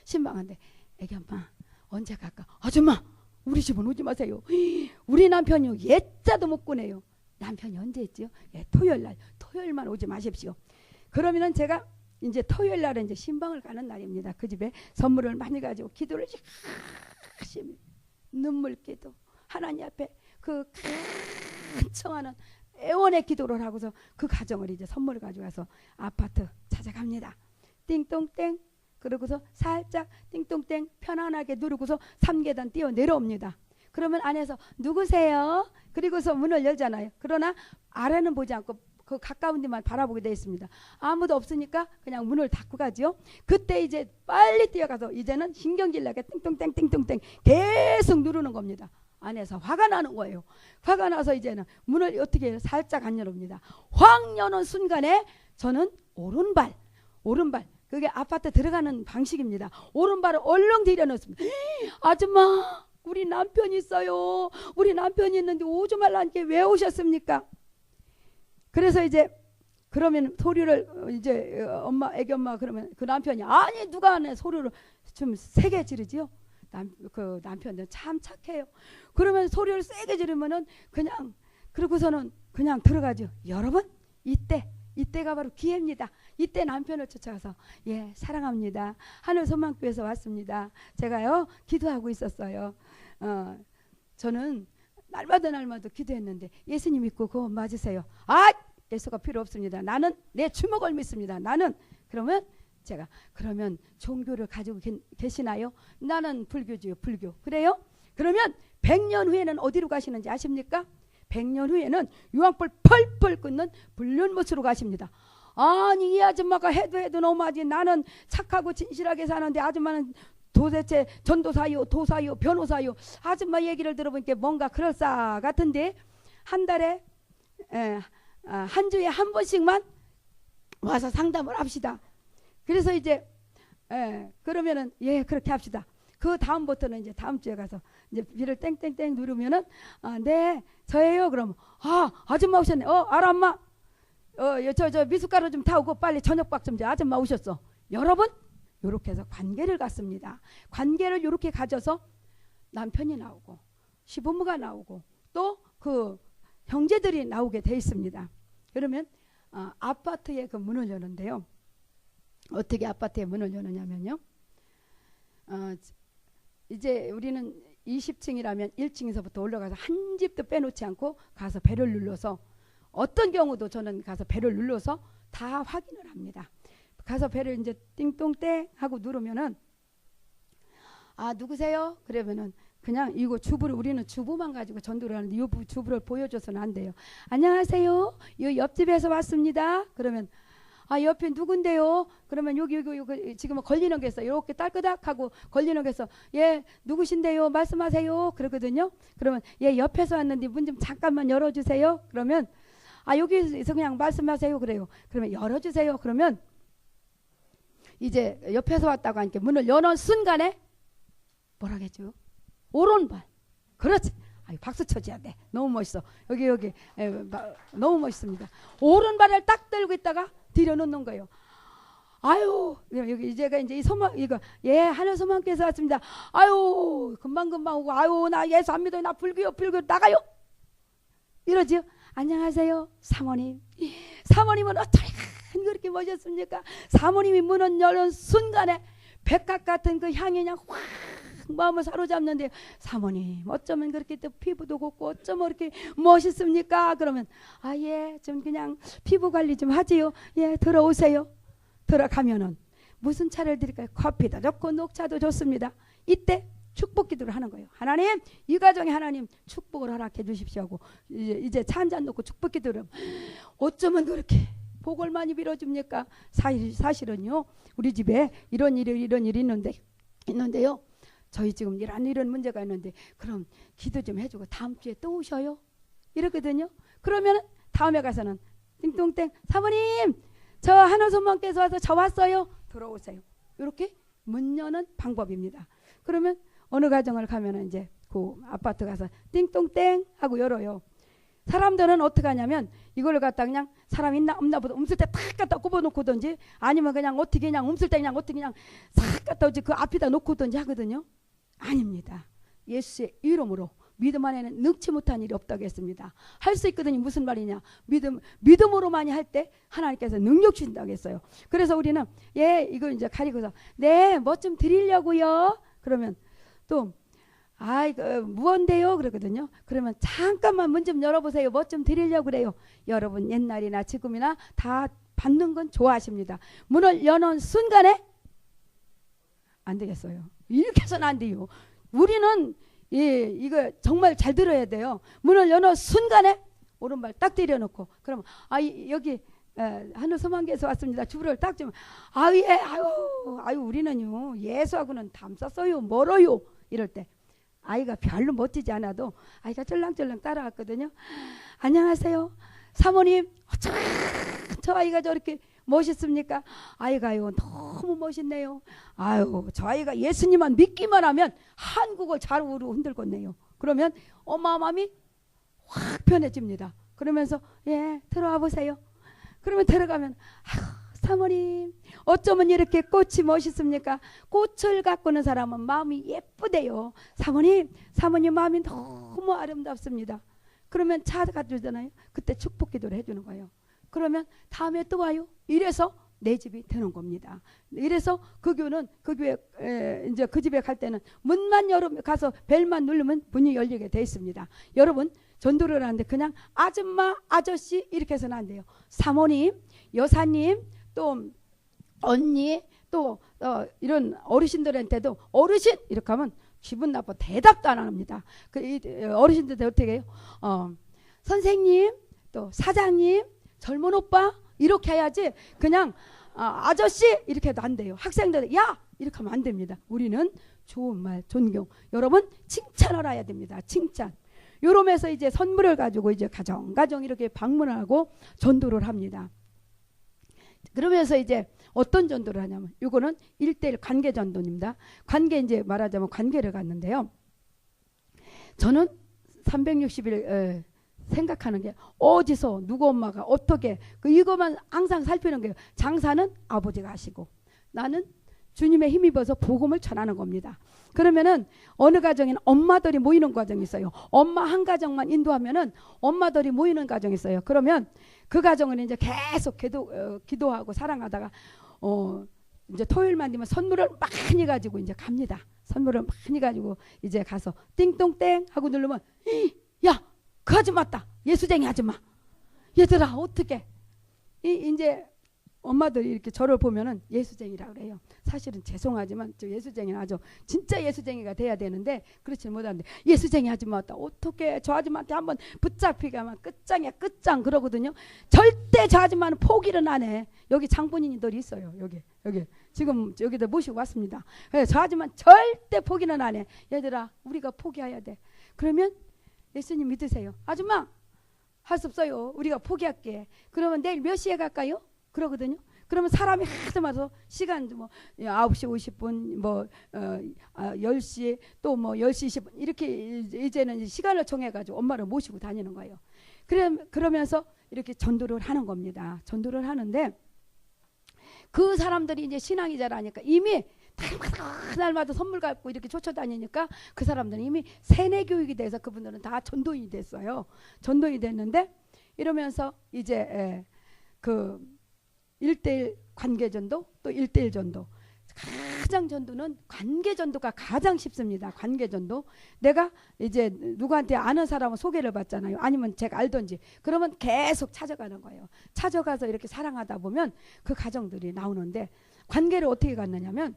신방한데 애기 엄마 언제 갈까? 아줌마 우리 집은 오지 마세요. 우리 남편이 예자도 못 보내요. 남편이 언제 했지요? 예, 토요일만 오지 마십시오. 그러면은 제가 이제 토요일 날은 이제 신방을 가는 날입니다. 그 집에 선물을 많이 가지고 기도를 열심히 눈물 기도 하나님 앞에 그 간청하는 애원의 기도를 하고서 그 가정을 이제 선물을 가져가서 아파트 찾아갑니다. 띵동땡 그러고서 살짝 띵동땡 편안하게 누르고서 3계단 뛰어 내려옵니다. 그러면 안에서 누구세요? 그리고서 문을 열잖아요. 그러나 아래는 보지 않고 그 가까운 데만 바라보게 되어 있습니다. 아무도 없으니까 그냥 문을 닫고 가죠. 그때 이제 빨리 뛰어가서 이제는 신경질나게 띵동땡 띵동땡 계속 누르는 겁니다. 안에서 화가 나는 거예요. 화가 나서 이제는 문을 어떻게 해요? 살짝 안 열어봅니다. 확 여는 순간에 저는 오른발 그게 아파트 들어가는 방식입니다. 오른발을 얼른 들여놓습니다. 아줌마 우리 남편이 있어요. 우리 남편이 있는데 오지 말라니까 왜 오셨습니까? 그래서 이제 그러면 소리를 이제 애기 엄마 그러면 그 남편이 아니 누가 하네 소리를 좀 세게 지르지요. 그 남편은 참 착해요. 그러면 소리를 세게 지르면은 그냥 그러고서는 그냥 들어가죠. 여러분 이때가 바로 기회입니다. 이때 남편을 쫓아가서 예 사랑합니다. 하늘 소망교회에서 왔습니다. 제가요 기도하고 있었어요. 저는 날마다 기도했는데 예수님 믿고 그거 맞으세요. 아 예수가 필요 없습니다. 나는 내 주먹을 믿습니다. 나는 그러면 제가 그러면 종교를 가지고 계시나요? 나는 불교지요. 불교. 그래요? 그러면 100년 후에는 어디로 가시는지 아십니까? 100년 후에는 유황불 펄펄 끓는 불륜못으로 가십니다. 아니 이 아줌마가 해도 너무하지. 나는 착하고 진실하게 사는데 아줌마는 도대체 전도사요, 도사요, 변호사요. 아줌마 얘기를 들어보니까 뭔가 그럴싸 같은데 한 달에 한 주에 한 번씩만 와서 상담을 합시다. 그래서 이제 그러면은 예 그렇게 합시다. 그 다음부터는 이제 다음 주에 가서 이제 비를 땡땡땡 누르면은 네 저예요. 그럼 아줌마 오셨네. 알아 엄마. 저 미숫가루 좀 타오고 빨리 저녁밥 좀 줘. 아줌마 오셨어. 여러분 요렇게 해서 관계를 갖습니다. 관계를 요렇게 가져서 남편이 나오고 시부모가 나오고 또 그 형제들이 나오게 돼 있습니다. 그러면 아파트에 그 문을 여는데요. 어떻게 아파트에 문을 여느냐면요. 이제 우리는 20층이라면 1층에서부터 올라가서 한 집도 빼놓지 않고 가서 배를 눌러서 어떤 경우도 저는 가서 배를 눌러서 다 확인을 합니다. 가서 배를 이제 띵동땡 하고 누르면은 누구세요? 그러면은 그냥 이거 주부를 우리는 주부만 가지고 전도를 하는데 이 주부를 보여줘서는 안 돼요. 안녕하세요. 이 옆집에서 왔습니다. 그러면 옆에 누군데요? 그러면 여기 지금 걸리는 게 있어. 이렇게 딸끄닥하고 걸리는 게 있어. 예, 누구신데요? 말씀하세요. 그러거든요. 그러면 예, 옆에서 왔는데 문 좀 잠깐만 열어주세요. 그러면 여기서 그냥 말씀하세요. 그래요. 그러면 열어주세요. 그러면 이제 옆에서 왔다고 하니까 문을 여는 순간에 뭐라겠죠? 오른발. 그렇지. 박수 쳐줘야 돼. 너무 멋있어. 여기 너무 멋있습니다. 오른발을 딱 들고 있다가 들여놓는 거예요. 여기 이제가 이제 이 소망 이거 하늘 소망께서 왔습니다. 금방 오고 나 예수 안 믿어요. 나 불교요 나가요. 이러지요. 안녕하세요 사모님. 사모님은 어쩌면 그렇게 멋있습니까? 사모님이 문을 여는 순간에 백각 같은 그 향이 그냥 확 마음을 사로잡는데 사모님 어쩌면 그렇게 또 피부도 곱고 어쩌면 그렇게 멋있습니까? 그러면 예 좀 그냥 피부 관리 좀 하지요. 예 들어오세요. 들어가면은 무슨 차를 드릴까요? 커피도 좋고 녹차도 좋습니다. 이때 축복 기도를 하는 거예요. 하나님 이 가정에 하나님 축복을 허락해 주십시오 하고 이제 차 한 잔 놓고 축복 기도를 어쩌면 그렇게 복을 많이 빌어줍니까? 사실은요 우리 집에 이런 일이 있는데요. 저희 지금 이런 문제가 있는데 그럼 기도 좀 해주고 다음 주에 또 오셔요. 이러거든요. 그러면 다음에 가서는 띵동땡 사모님 저 하늘소망께서 와서 저 왔어요. 들어오세요. 이렇게 문 여는 방법입니다. 그러면 어느 가정을 가면은 이제 그 아파트 가서 띵동땡 하고 열어요. 사람들은 어떻게 하냐면 이걸 갖다 그냥 사람 있나 없나 보다 움쓸 때 탁 갖다 꼽아놓고든지 아니면 그냥 어떻게 그냥 움쓸 때 그냥 어떻게 그냥 싹 갖다 그 앞에다 놓고든지 하거든요. 아닙니다. 예수의 이름으로 믿음 안에는 능치 못한 일이 없다고 했습니다. 할 수 있거든요. 무슨 말이냐? 믿음으로만이 할 때 하나님께서 능력 주신다고 했어요. 그래서 우리는 이거 이제 가리고서 뭐 좀 드리려고요. 그러면 또 무언데요? 그러거든요. 그러면 잠깐만 문 좀 열어보세요. 뭐 좀 드리려고 그래요. 여러분 옛날이나 지금이나 다 받는 건 좋아하십니다. 문을 여는 순간에 안 되겠어요. 이렇게 해서는 안 돼요. 우리는 이거 정말 잘 들어야 돼요. 문을 여는 순간에 오른발 딱 들여놓고 그러면 여기 하늘 소망께서 왔습니다. 주부를 딱 좀 우리는요 예수하고는 담쌌어요. 멀어요. 이럴 때 아이가 별로 멋지지 않아도 아이가 쩔랑쩔랑 따라왔거든요. 안녕하세요 사모님. 저 아이가 저렇게 멋있습니까? 아이가요 너무 멋있네요. 저 아이가 예수님만 믿기만 하면 한국을 좌우로 흔들겠네요. 그러면 엄마 마음이 확 편해집니다. 그러면서 들어와 보세요. 그러면 들어가면 사모님 어쩌면 이렇게 꽃이 멋있습니까? 꽃을 가꾸는 사람은 마음이 예쁘대요. 사모님 마음이 너무 아름답습니다. 그러면 차 가져오잖아요. 그때 축복 기도를 해주는 거예요. 그러면 다음에 또 와요. 이래서 내 집이 되는 겁니다. 이래서 그 교회 이제 그 집에 갈 때는 문만 가서 벨만 누르면 문이 열리게 돼 있습니다. 여러분 전도를 하는데 그냥 아줌마 아저씨 이렇게 해서는 안 돼요. 사모님 여사님 또 언니 또 이런 어르신들한테도 어르신 이렇게 하면 기분 나빠 대답도 안 합니다. 어르신들도 어떻게 해요? 선생님 또 사장님 젊은 오빠 이렇게 해야지 그냥 아저씨 이렇게 해도 안 돼요. 학생들 야 이렇게 하면 안 됩니다. 우리는 좋은 말, 존경. 여러분 칭찬을 해야 됩니다. 칭찬. 요러면서 이제 선물을 가지고 이제 가정 이렇게 방문하고 전도를 합니다. 그러면서 이제 어떤 전도를 하냐면 이거는 1:1 관계 전도입니다. 관계 이제 말하자면 관계를 갖는데요. 저는 360일 생각하는 게 어디서 누구 엄마가 어떻게 이것만 항상 살피는 거예요. 장사는 아버지가 하시고 나는 주님의 힘입어서 복음을 전하는 겁니다. 그러면은 어느 가정에는 엄마들이 모이는 과정이 있어요. 엄마 한 가정만 인도하면은 엄마들이 모이는 가정이 있어요. 그러면 그 가정은 이제 계속 기도하고 사랑하다가 이제 토요일만 되면 선물을 많이 가지고 이제 갑니다. 선물을 많이 가지고 이제 가서 띵동땡 하고 누르면 야, 그 아줌마 왔다. 예수쟁이 아줌마. 얘들아 어떻게 이제 엄마들이 이렇게 저를 보면은 예수쟁이라고 그래요. 사실은 죄송하지만 저 예수쟁이는 아주 진짜 예수쟁이가 돼야 되는데 그렇지 못하는데 예수쟁이 아줌마 왔다. 어떻게 저 아줌마한테 한번 붙잡히게 하면 끝장이야 끝장 그러거든요. 절대 저 아줌마는 포기를 안 해. 여기 장본인들이 있어요. 여기 지금 여기다 모시고 왔습니다. 저 아줌마는 절대 포기는 안 해. 얘들아 우리가 포기해야 돼. 그러면 예수님 믿으세요. 아줌마 할 수 없어요. 우리가 포기할게. 그러면 내일 몇 시에 갈까요? 그러거든요. 그러면 사람이 하도 많아서 시간 뭐 9시 50분 뭐 10시 또 뭐 10시 20분 이렇게 이제는 시간을 정해 가지고 엄마를 모시고 다니는 거예요. 그러면서 이렇게 전도를 하는 겁니다. 전도를 하는데 그 사람들이 이제 신앙이 잘하니까 이미 날마다 선물 갖고 이렇게 쫓아다니니까 그 사람들은 이미 세뇌 교육이 돼서 그분들은 다 전도인이 됐어요. 전도인이 됐는데 이러면서 이제 그 1:1 관계전도 또 1:1 전도 가장 전도는 관계전도가 가장 쉽습니다. 관계전도 내가 이제 누구한테 아는 사람은 소개를 받잖아요. 아니면 제가 알던지 그러면 계속 찾아가는 거예요. 찾아가서 이렇게 사랑하다 보면 그 가정들이 나오는데 관계를 어떻게 갖느냐면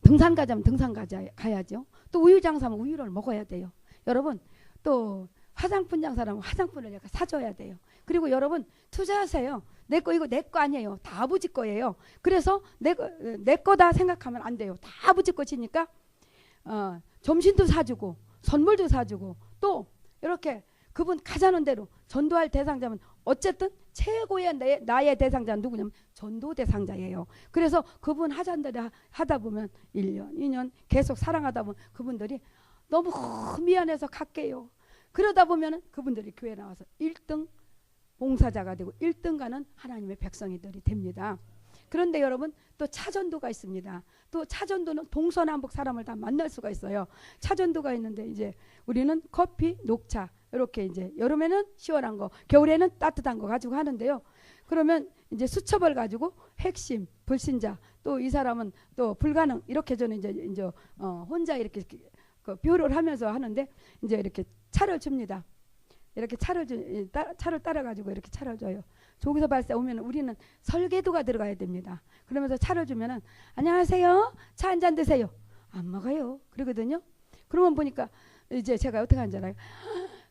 등산 가자면 등산 가야죠. 또 우유 장사면 우유를 먹어야 돼요. 여러분 또 화장품 장사라면 화장품을 내가 사줘야 돼요. 그리고 여러분 투자하세요. 내 거 이거 내 거 아니에요. 다 아버지 거예요. 그래서 내 거다 생각하면 안 돼요. 다 아버지 것이니까 점심도 사주고 선물도 사주고 또 이렇게 그분 가자는 대로 전도할 대상자면 어쨌든 최고의 나의 대상자는 누구냐면 전도 대상자예요. 그래서 그분 하자는 대로 하다 보면 1년 2년 계속 사랑하다 보면 그분들이 너무 미안해서 갈게요. 그러다 보면은 그분들이 교회 나와서 1등 봉사자가 되고 1등 가는 하나님의 백성이들이 됩니다. 그런데 여러분 또 차전도가 있습니다. 또 차전도는 동서남북 사람을 다 만날 수가 있어요. 차전도가 있는데 이제 우리는 커피, 녹차 이렇게 이제 여름에는 시원한 거, 겨울에는 따뜻한 거 가지고 하는데요. 그러면 이제 수첩을 가지고 핵심, 불신자, 또 이 사람은 또 불가능 이렇게 저는 이제 혼자 이렇게 그 표를 하면서 하는데 이제 이렇게 차를 줍니다. 이렇게 차를 따라가지고 이렇게 차를 줘요. 저기서 발세 오면 우리는 설계도가 들어가야 됩니다. 그러면서 차를 주면은 안녕하세요. 차 한 잔 드세요. 안 먹어요. 그러거든요. 그러면 보니까 이제 제가 어떻게 하는지 알아요?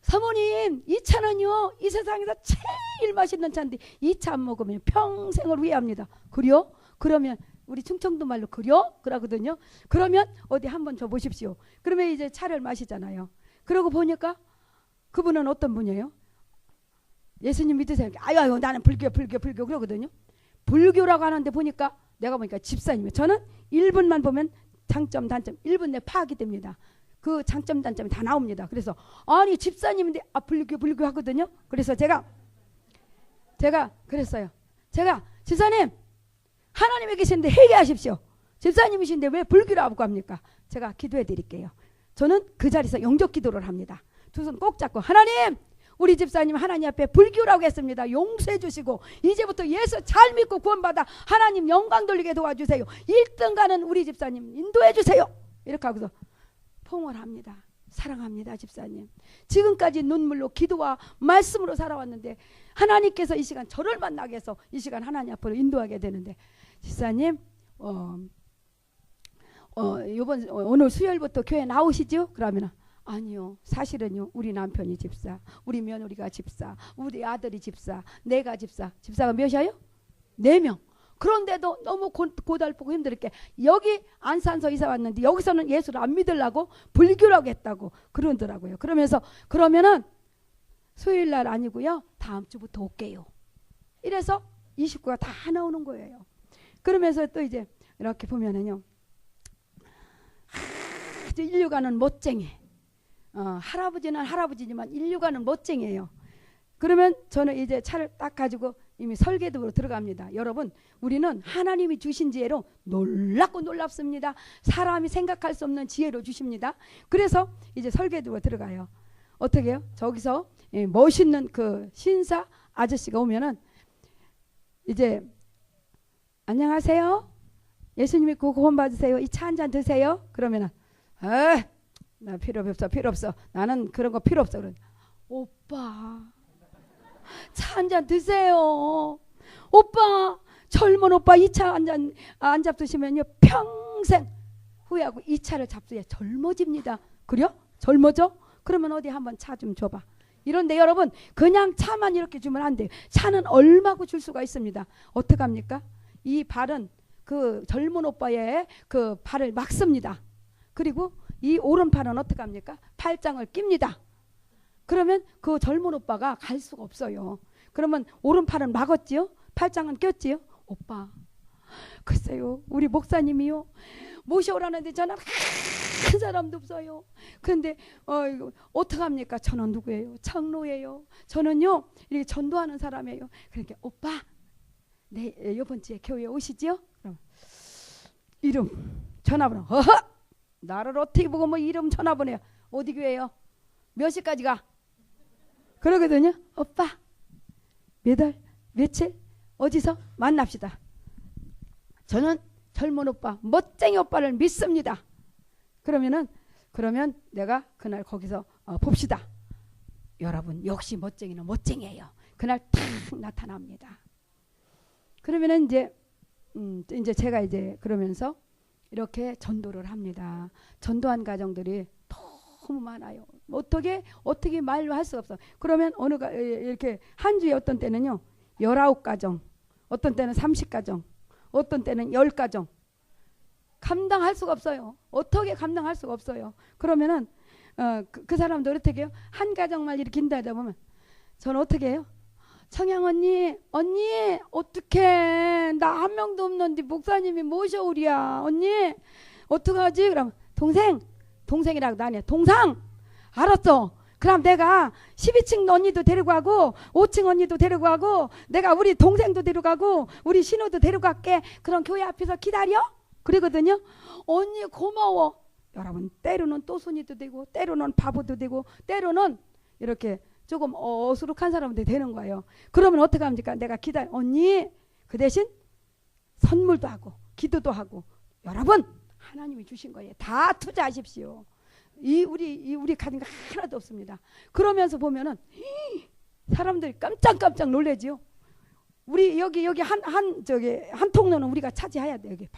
사모님 이 차는요 이 세상에서 제일 맛있는 차인데 이 차 안 먹으면 평생을 후회합니다. 그래요? 그러면 우리 충청도 말로 그려? 그러거든요. 그러면 어디 한번 줘보십시오. 그러면 이제 차를 마시잖아요. 그러고 보니까 그분은 어떤 분이에요? 예수님 믿으세요. 아유 나는 불교 그러거든요. 불교라고 하는데 보니까 내가 보니까 집사님이에요. 저는 1분만 보면 장점 단점 1분 내 파악이 됩니다. 그 장점 단점이 다 나옵니다. 그래서 아니 집사님인데 불교 하거든요. 그래서 제가 그랬어요. 제가 집사님 하나님이 계신데 회개하십시오. 집사님이신데 왜 불교라고 합니까? 제가 기도해 드릴게요. 저는 그 자리에서 영적 기도를 합니다. 두 손 꼭 잡고 하나님 우리 집사님 하나님 앞에 불교라고 했습니다. 용서해 주시고 이제부터 예수 잘 믿고 구원받아 하나님 영광 돌리게 도와주세요. 1등 가는 우리 집사님 인도해 주세요. 이렇게 하고서 포옹을 합니다. 사랑합니다 집사님. 지금까지 눈물로 기도와 말씀으로 살아왔는데 하나님께서 이 시간 저를 만나게 해서 이 시간 하나님 앞으로 인도하게 되는데 집사님 오늘 수요일부터 교회 나오시죠? 그러면 아니요 사실은요 우리 남편이 집사, 우리 며느리가 집사, 우리 아들이 집사, 내가 집사가 몇이에요? 4명. 그런데도 너무 고달프고 힘들게 여기 안산서 이사 왔는데 여기서는 예수를 안 믿으려고 불교라고 했다고 그러더라고요. 그러면서 그러면은 수요일 날 아니고요. 다음 주부터 올게요. 이래서 29가 다 나오는 거예요. 그러면서 또 이제 이렇게 보면은요. 인류가는 멋쟁이. 할아버지는 할아버지지만 인류가는 멋쟁이에요. 그러면 저는 이제 차를 딱 가지고 이미 설계도로 들어갑니다. 여러분, 우리는 하나님이 주신 지혜로 놀랍고 놀랍습니다. 사람이 생각할 수 없는 지혜로 주십니다. 그래서 이제 설계도로 들어가요. 어떻게 해요? 저기서 멋있는 그 신사 아저씨가 오면은 이제 안녕하세요. 예수님 믿고 구원 받으세요. 이 차 한 잔 드세요. 그러면은 나 필요 없어. 나는 그런 거 필요 없어. 그러면 오빠 차 한 잔 드세요. 오빠 젊은 오빠 이 차 한 잔 안 잡수시면요 평생 후회하고 이 차를 잡수야 젊어집니다. 그래요? 젊어져? 그러면 어디 한번 차 좀 줘봐. 이런데 여러분 그냥 차만 이렇게 주면 안 돼요. 차는 얼마고 줄 수가 있습니다. 어떡합니까? 이 발은 그 젊은 오빠의 그 발을 막습니다. 그리고 이 오른팔은 어떡합니까? 팔짱을 낍니다. 그러면 그 젊은 오빠가 갈 수가 없어요. 그러면 오른팔은 막았지요? 팔짱은 꼈지요? 오빠 글쎄요 우리 목사님이요 모셔오라는데 저는 한 사람도 없어요. 그런데 어떡합니까? 저는 누구예요? 장로예요. 저는요 이렇게 전도하는 사람이에요. 그러니까 오빠 네 이번 주에 교회에 오시지요? 그럼 이름 전화번호 나를 어떻게 보고 뭐 이름 전화번호야. 어디 교회요? 몇 시까지 가? 그러거든요. 오빠 몇 월 며칠 어디서 만납시다. 저는 젊은 오빠 멋쟁이 오빠를 믿습니다. 그러면 내가 그날 거기서 봅시다. 여러분 역시 멋쟁이는 멋쟁이에요. 그날 탁 나타납니다. 그러면은 이제 제가 이제 그러면서 이렇게 전도를 합니다. 전도한 가정들이 너무 많아요. 어떻게 말로 할 수가 없어. 그러면 이렇게 한 주에 어떤 때는요 19가정, 어떤 때는 30가정, 어떤 때는 10가정 감당할 수가 없어요. 어떻게 감당할 수가 없어요. 그러면은 그 사람들 어떻게 해요? 한 가정만 이렇게 인도하다 보면 저는 어떻게 해요? 청양 언니 어떡해 나 한 명도 없는데 목사님이 모셔오랴 언니 어떡하지? 그럼 동생이라고 나 아니야 동상 알았어. 그럼 내가 12층 언니도 데리고 가고 5층 언니도 데리고 가고 내가 우리 동생도 데리고 가고 우리 신우도 데리고 갈게. 그럼 교회 앞에서 기다려? 그러거든요. 언니 고마워. 여러분 때로는 또순이도 되고 때로는 바보도 되고 때로는 이렇게 조금 어수룩한 사람도 되는 거예요. 그러면 어떻게 합니까? 내가 기다려. 언니 그 대신 선물도 하고 기도도 하고 여러분 하나님이 주신 거예요. 다 투자하십시오. 우리 가진 거 하나도 없습니다. 그러면서 보면은 사람들이 깜짝 놀래지요. 우리 여기 한 통로는 우리가 차지해야 돼. 여기.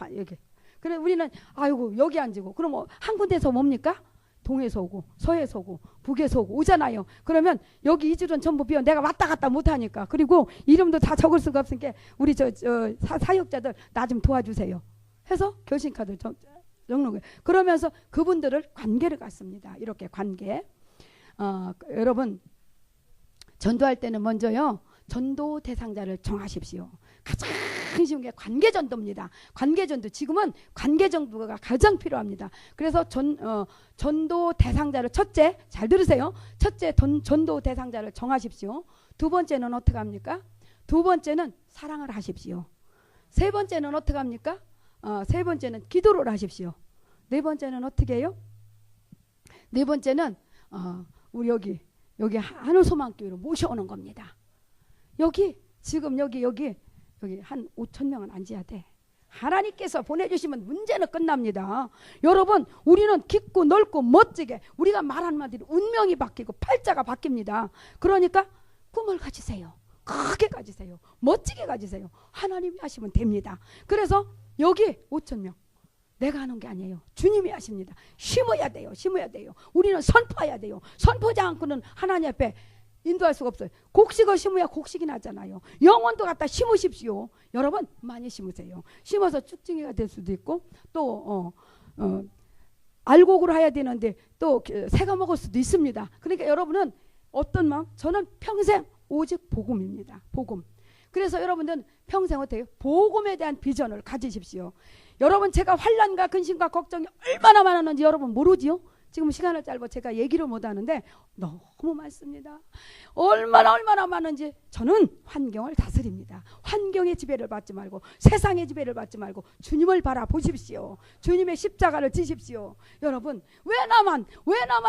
그래 우리는 아이고 여기 앉고 그럼 한 군데서 뭡니까? 동에서 오고 서에서 오고 북에서 오고 오잖아요. 그러면 여기 이 줄은 전부 비어 내가 왔다 갔다 못하니까 그리고 이름도 다 적을 수가 없으니까 우리 사역자들 나 좀 도와주세요 해서 결신카드 적는 거예요. 그러면서 그분들을 관계를 갖습니다. 이렇게 관계. 여러분 전도할 때는 먼저요 전도 대상자를 정하십시오. 가장 쉬운 게 관계전도입니다. 관계전도 지금은 관계전도가 가장 필요합니다. 그래서 전도 대상자를 첫째 잘 들으세요. 첫째 전도 대상자를 정하십시오. 두 번째는 어떻게 합니까? 두 번째는 사랑을 하십시오. 세 번째는 어떻게 합니까? 세 번째는 기도를 하십시오. 네 번째는 어떻게 해요? 네 번째는 우리 여기 하늘소망교회로 모셔오는 겁니다. 지금 여기 한 5,000명은 앉아야 돼. 하나님께서 보내주시면 문제는 끝납니다. 여러분 우리는 깊고 넓고 멋지게 우리가 말 한마디로 운명이 바뀌고 팔자가 바뀝니다. 그러니까 꿈을 가지세요. 크게 가지세요. 멋지게 가지세요. 하나님이 하시면 됩니다. 그래서 여기 5,000명 내가 하는 게 아니에요. 주님이 하십니다. 심어야 돼요. 우리는 선포해야 돼요. 선포하지 않고는 하나님 앞에 인도할 수가 없어요. 곡식을 심어야 곡식이 나잖아요. 영혼도 갖다 심으십시오. 여러분 많이 심으세요. 심어서 쭉증이가 될 수도 있고 또 알곡으로 해야 되는데 또 새가 먹을 수도 있습니다. 그러니까 여러분은 어떤 마음? 저는 평생 오직 복음입니다. 복음. 그래서 여러분들은 평생 어때요? 복음에 대한 비전을 가지십시오. 여러분 제가 환난과 근심과 걱정이 얼마나 많았는지 여러분 모르지요? 지금 시간을 짧아 제가 얘기를 못하는데 너무 많습니다. 얼마나 많은지. 저는 환경을 다스립니다. 환경의 지배를 받지 말고 세상의 지배를 받지 말고 주님을 바라보십시오. 주님의 십자가를 지십시오. 여러분 왜 나만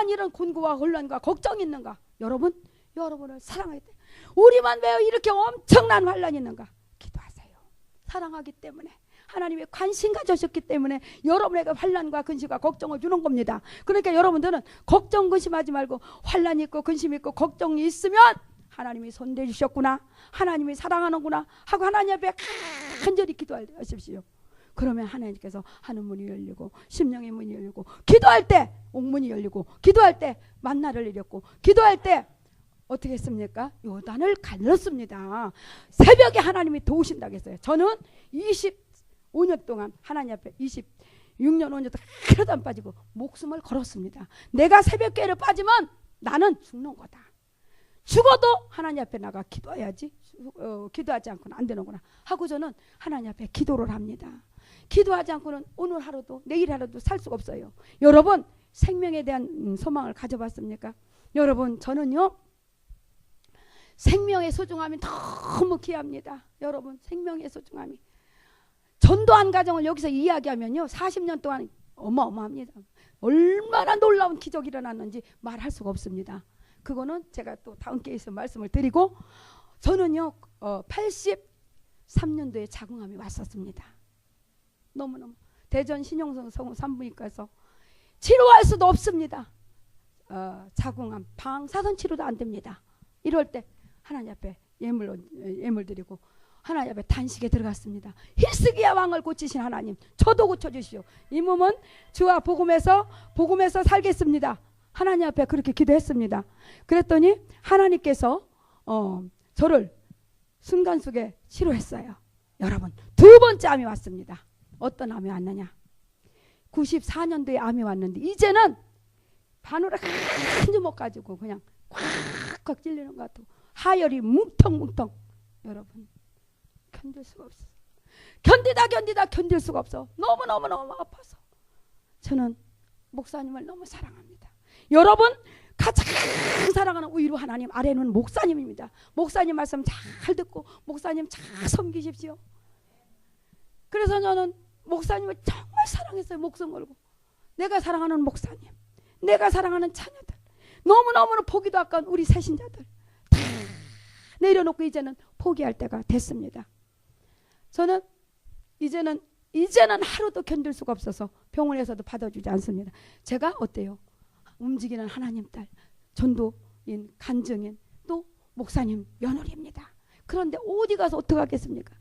이런 곤고와 혼란과 걱정이 있는가? 여러분을 사랑할 때 우리만 왜 이렇게 엄청난 환란이 있는가? 기도하세요. 사랑하기 때문에 하나님의 관심 가져셨기 때문에 여러분에게 환난과 근심과 걱정을 주는 겁니다. 그러니까 여러분들은 걱정 근심하지 말고 환난이 있고 근심이 있고 걱정이 있으면 하나님이 손대주셨구나, 하나님이 사랑하는구나 하고 하나님 앞에 간절히 기도하십시오. 그러면 하나님께서 하늘 문이 열리고 심령의 문이 열리고 기도할 때 옥문이 열리고 기도할 때 만나를 내렸고 기도할 때 어떻게 했습니까? 요단을 갈랐습니다. 새벽에 하나님이 도우신다고 했어요. 저는 25년 동안 하나님 앞에 26년 5년 동안 하나도 안 빠지고 목숨을 걸었습니다. 내가 새벽기회를 빠지면 나는 죽는 거다. 죽어도 하나님 앞에 나가 기도해야지. 기도하지 않고는 안 되는구나 하고 저는 하나님 앞에 기도를 합니다. 기도하지 않고는 오늘 하루도 내일 하루도 살 수가 없어요. 여러분 생명에 대한 소망을 가져봤습니까? 여러분 저는요 생명의 소중함이 너무 귀합니다. 여러분 생명의 소중함이 전도한 가정을 여기서 이야기하면요 40년 동안 어마어마합니다. 얼마나 놀라운 기적이 일어났는지 말할 수가 없습니다. 그거는 제가 또 다음 기회에서 말씀을 드리고 저는요 83년도에 자궁암이 왔었습니다. 너무너무 대전 신용성 산부인과에서 치료할 수도 없습니다. 자궁암 방사선 치료도 안 됩니다. 이럴 때 하나님 앞에 예물 드리고 하나님 앞에 단식에 들어갔습니다. 히스기야 왕을 고치신 하나님 저도 고쳐주시오. 이 몸은 주와 복음에서 살겠습니다. 하나님 앞에 그렇게 기도했습니다. 그랬더니 하나님께서 저를 순간속에 치료했어요. 여러분 두 번째 암이 왔습니다. 어떤 암이 왔느냐? 94년도에 암이 왔는데 이제는 바늘을 한 주먹 가지고 그냥 꽉꽉 찔리는 것 같고 하열이 뭉텅뭉텅. 여러분 견딜 수가 없어. 견디다 견딜 수가 없어. 너무 아파서. 저는 목사님을 너무 사랑합니다. 여러분 가장 사랑하는 우유로 하나님 아래는 목사님입니다. 목사님 말씀 잘 듣고 목사님 잘 섬기십시오. 그래서 저는 목사님을 정말 사랑했어요. 목숨 걸고. 내가 사랑하는 목사님, 내가 사랑하는 자녀들, 너무너무 보기도 아까운 우리 새신자들 다 내려놓고 이제는 포기할 때가 됐습니다. 저는 이제는 하루도 견딜 수가 없어서 병원에서도 받아주지 않습니다. 제가 어때요? 움직이는 하나님 딸, 전도인, 간증인, 또 목사님 며느리입니다. 그런데 어디 가서 어떻게 하겠습니까?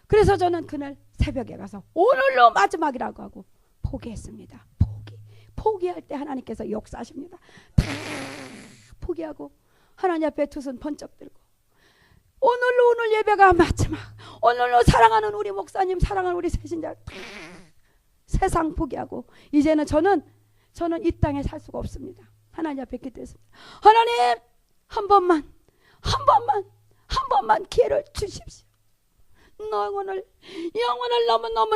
그래서 저는 그날 새벽에 가서 오늘로 마지막이라고 하고 포기했습니다. 포기할 때 하나님께서 역사하십니다. 다 포기하고 하나님 앞에 두 손 번쩍 들고 오늘 예배가 마지막, 오늘로 사랑하는 우리 목사님, 사랑하는 우리 새신자 다 세상 포기하고 이제는 저는 이 땅에 살 수가 없습니다. 하나님 앞에 기도했습니다. 하나님 한 번만 기회를 주십시오. 영혼을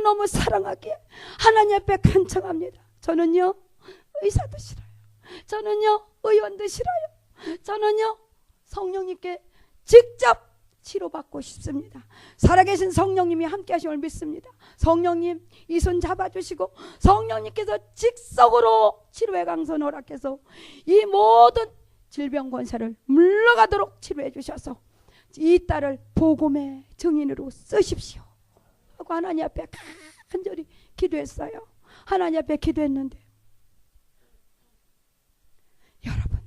너무 사랑하게 하나님 앞에 간청합니다. 저는요 의사도 싫어요. 저는요 의원도 싫어요. 저는요 성령님께 직접 치료받고 싶습니다. 살아계신 성령님이 함께 하심을 믿습니다. 성령님 이 손 잡아주시고 성령님께서 직속으로 치료의 강선 허락해서 이 모든 질병 권세를 물러가도록 치료해 주셔서 이 딸을 복음의 증인으로 쓰십시오 하고 하나님 앞에 간절히 기도했어요. 하나님 앞에 기도했는데 여러분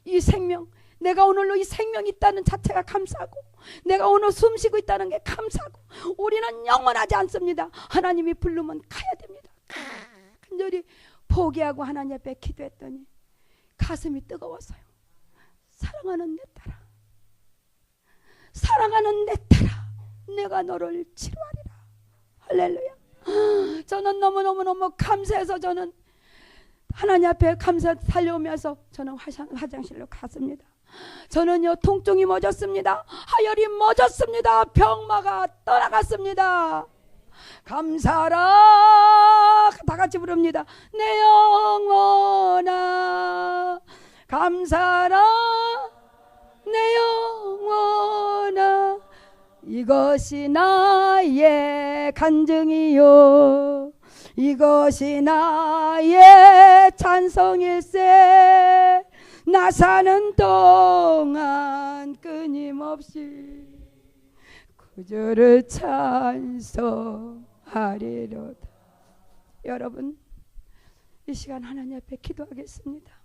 이 생명 내가 오늘로 이 생명이 있다는 자체가 감사하고 내가 오늘 숨쉬고 있다는 게 감사하고 우리는 영원하지 않습니다. 하나님이 부르면 가야 됩니다. 간절히 포기하고 하나님 앞에 기도했더니 가슴이 뜨거웠어요. 사랑하는 내 딸아, 사랑하는 내 딸아, 내가 너를 치료하리라. 할렐루야. 저는 너무너무 감사해서 저는 하나님 앞에 감사 살려오면서 저는 화장실로 갔습니다. 저는요 통증이 멎었습니다. 하열이 멎었습니다. 병마가 떠나갔습니다. 감사라 다 같이 부릅니다. 내 영혼아 감사라 내 영혼아 이것이 나의 간증이요 이것이 나의 찬송일세 나 사는 동안 끊임없이 그저를 찬송하리로다. 여러분 이 시간 하나님 앞에 기도하겠습니다.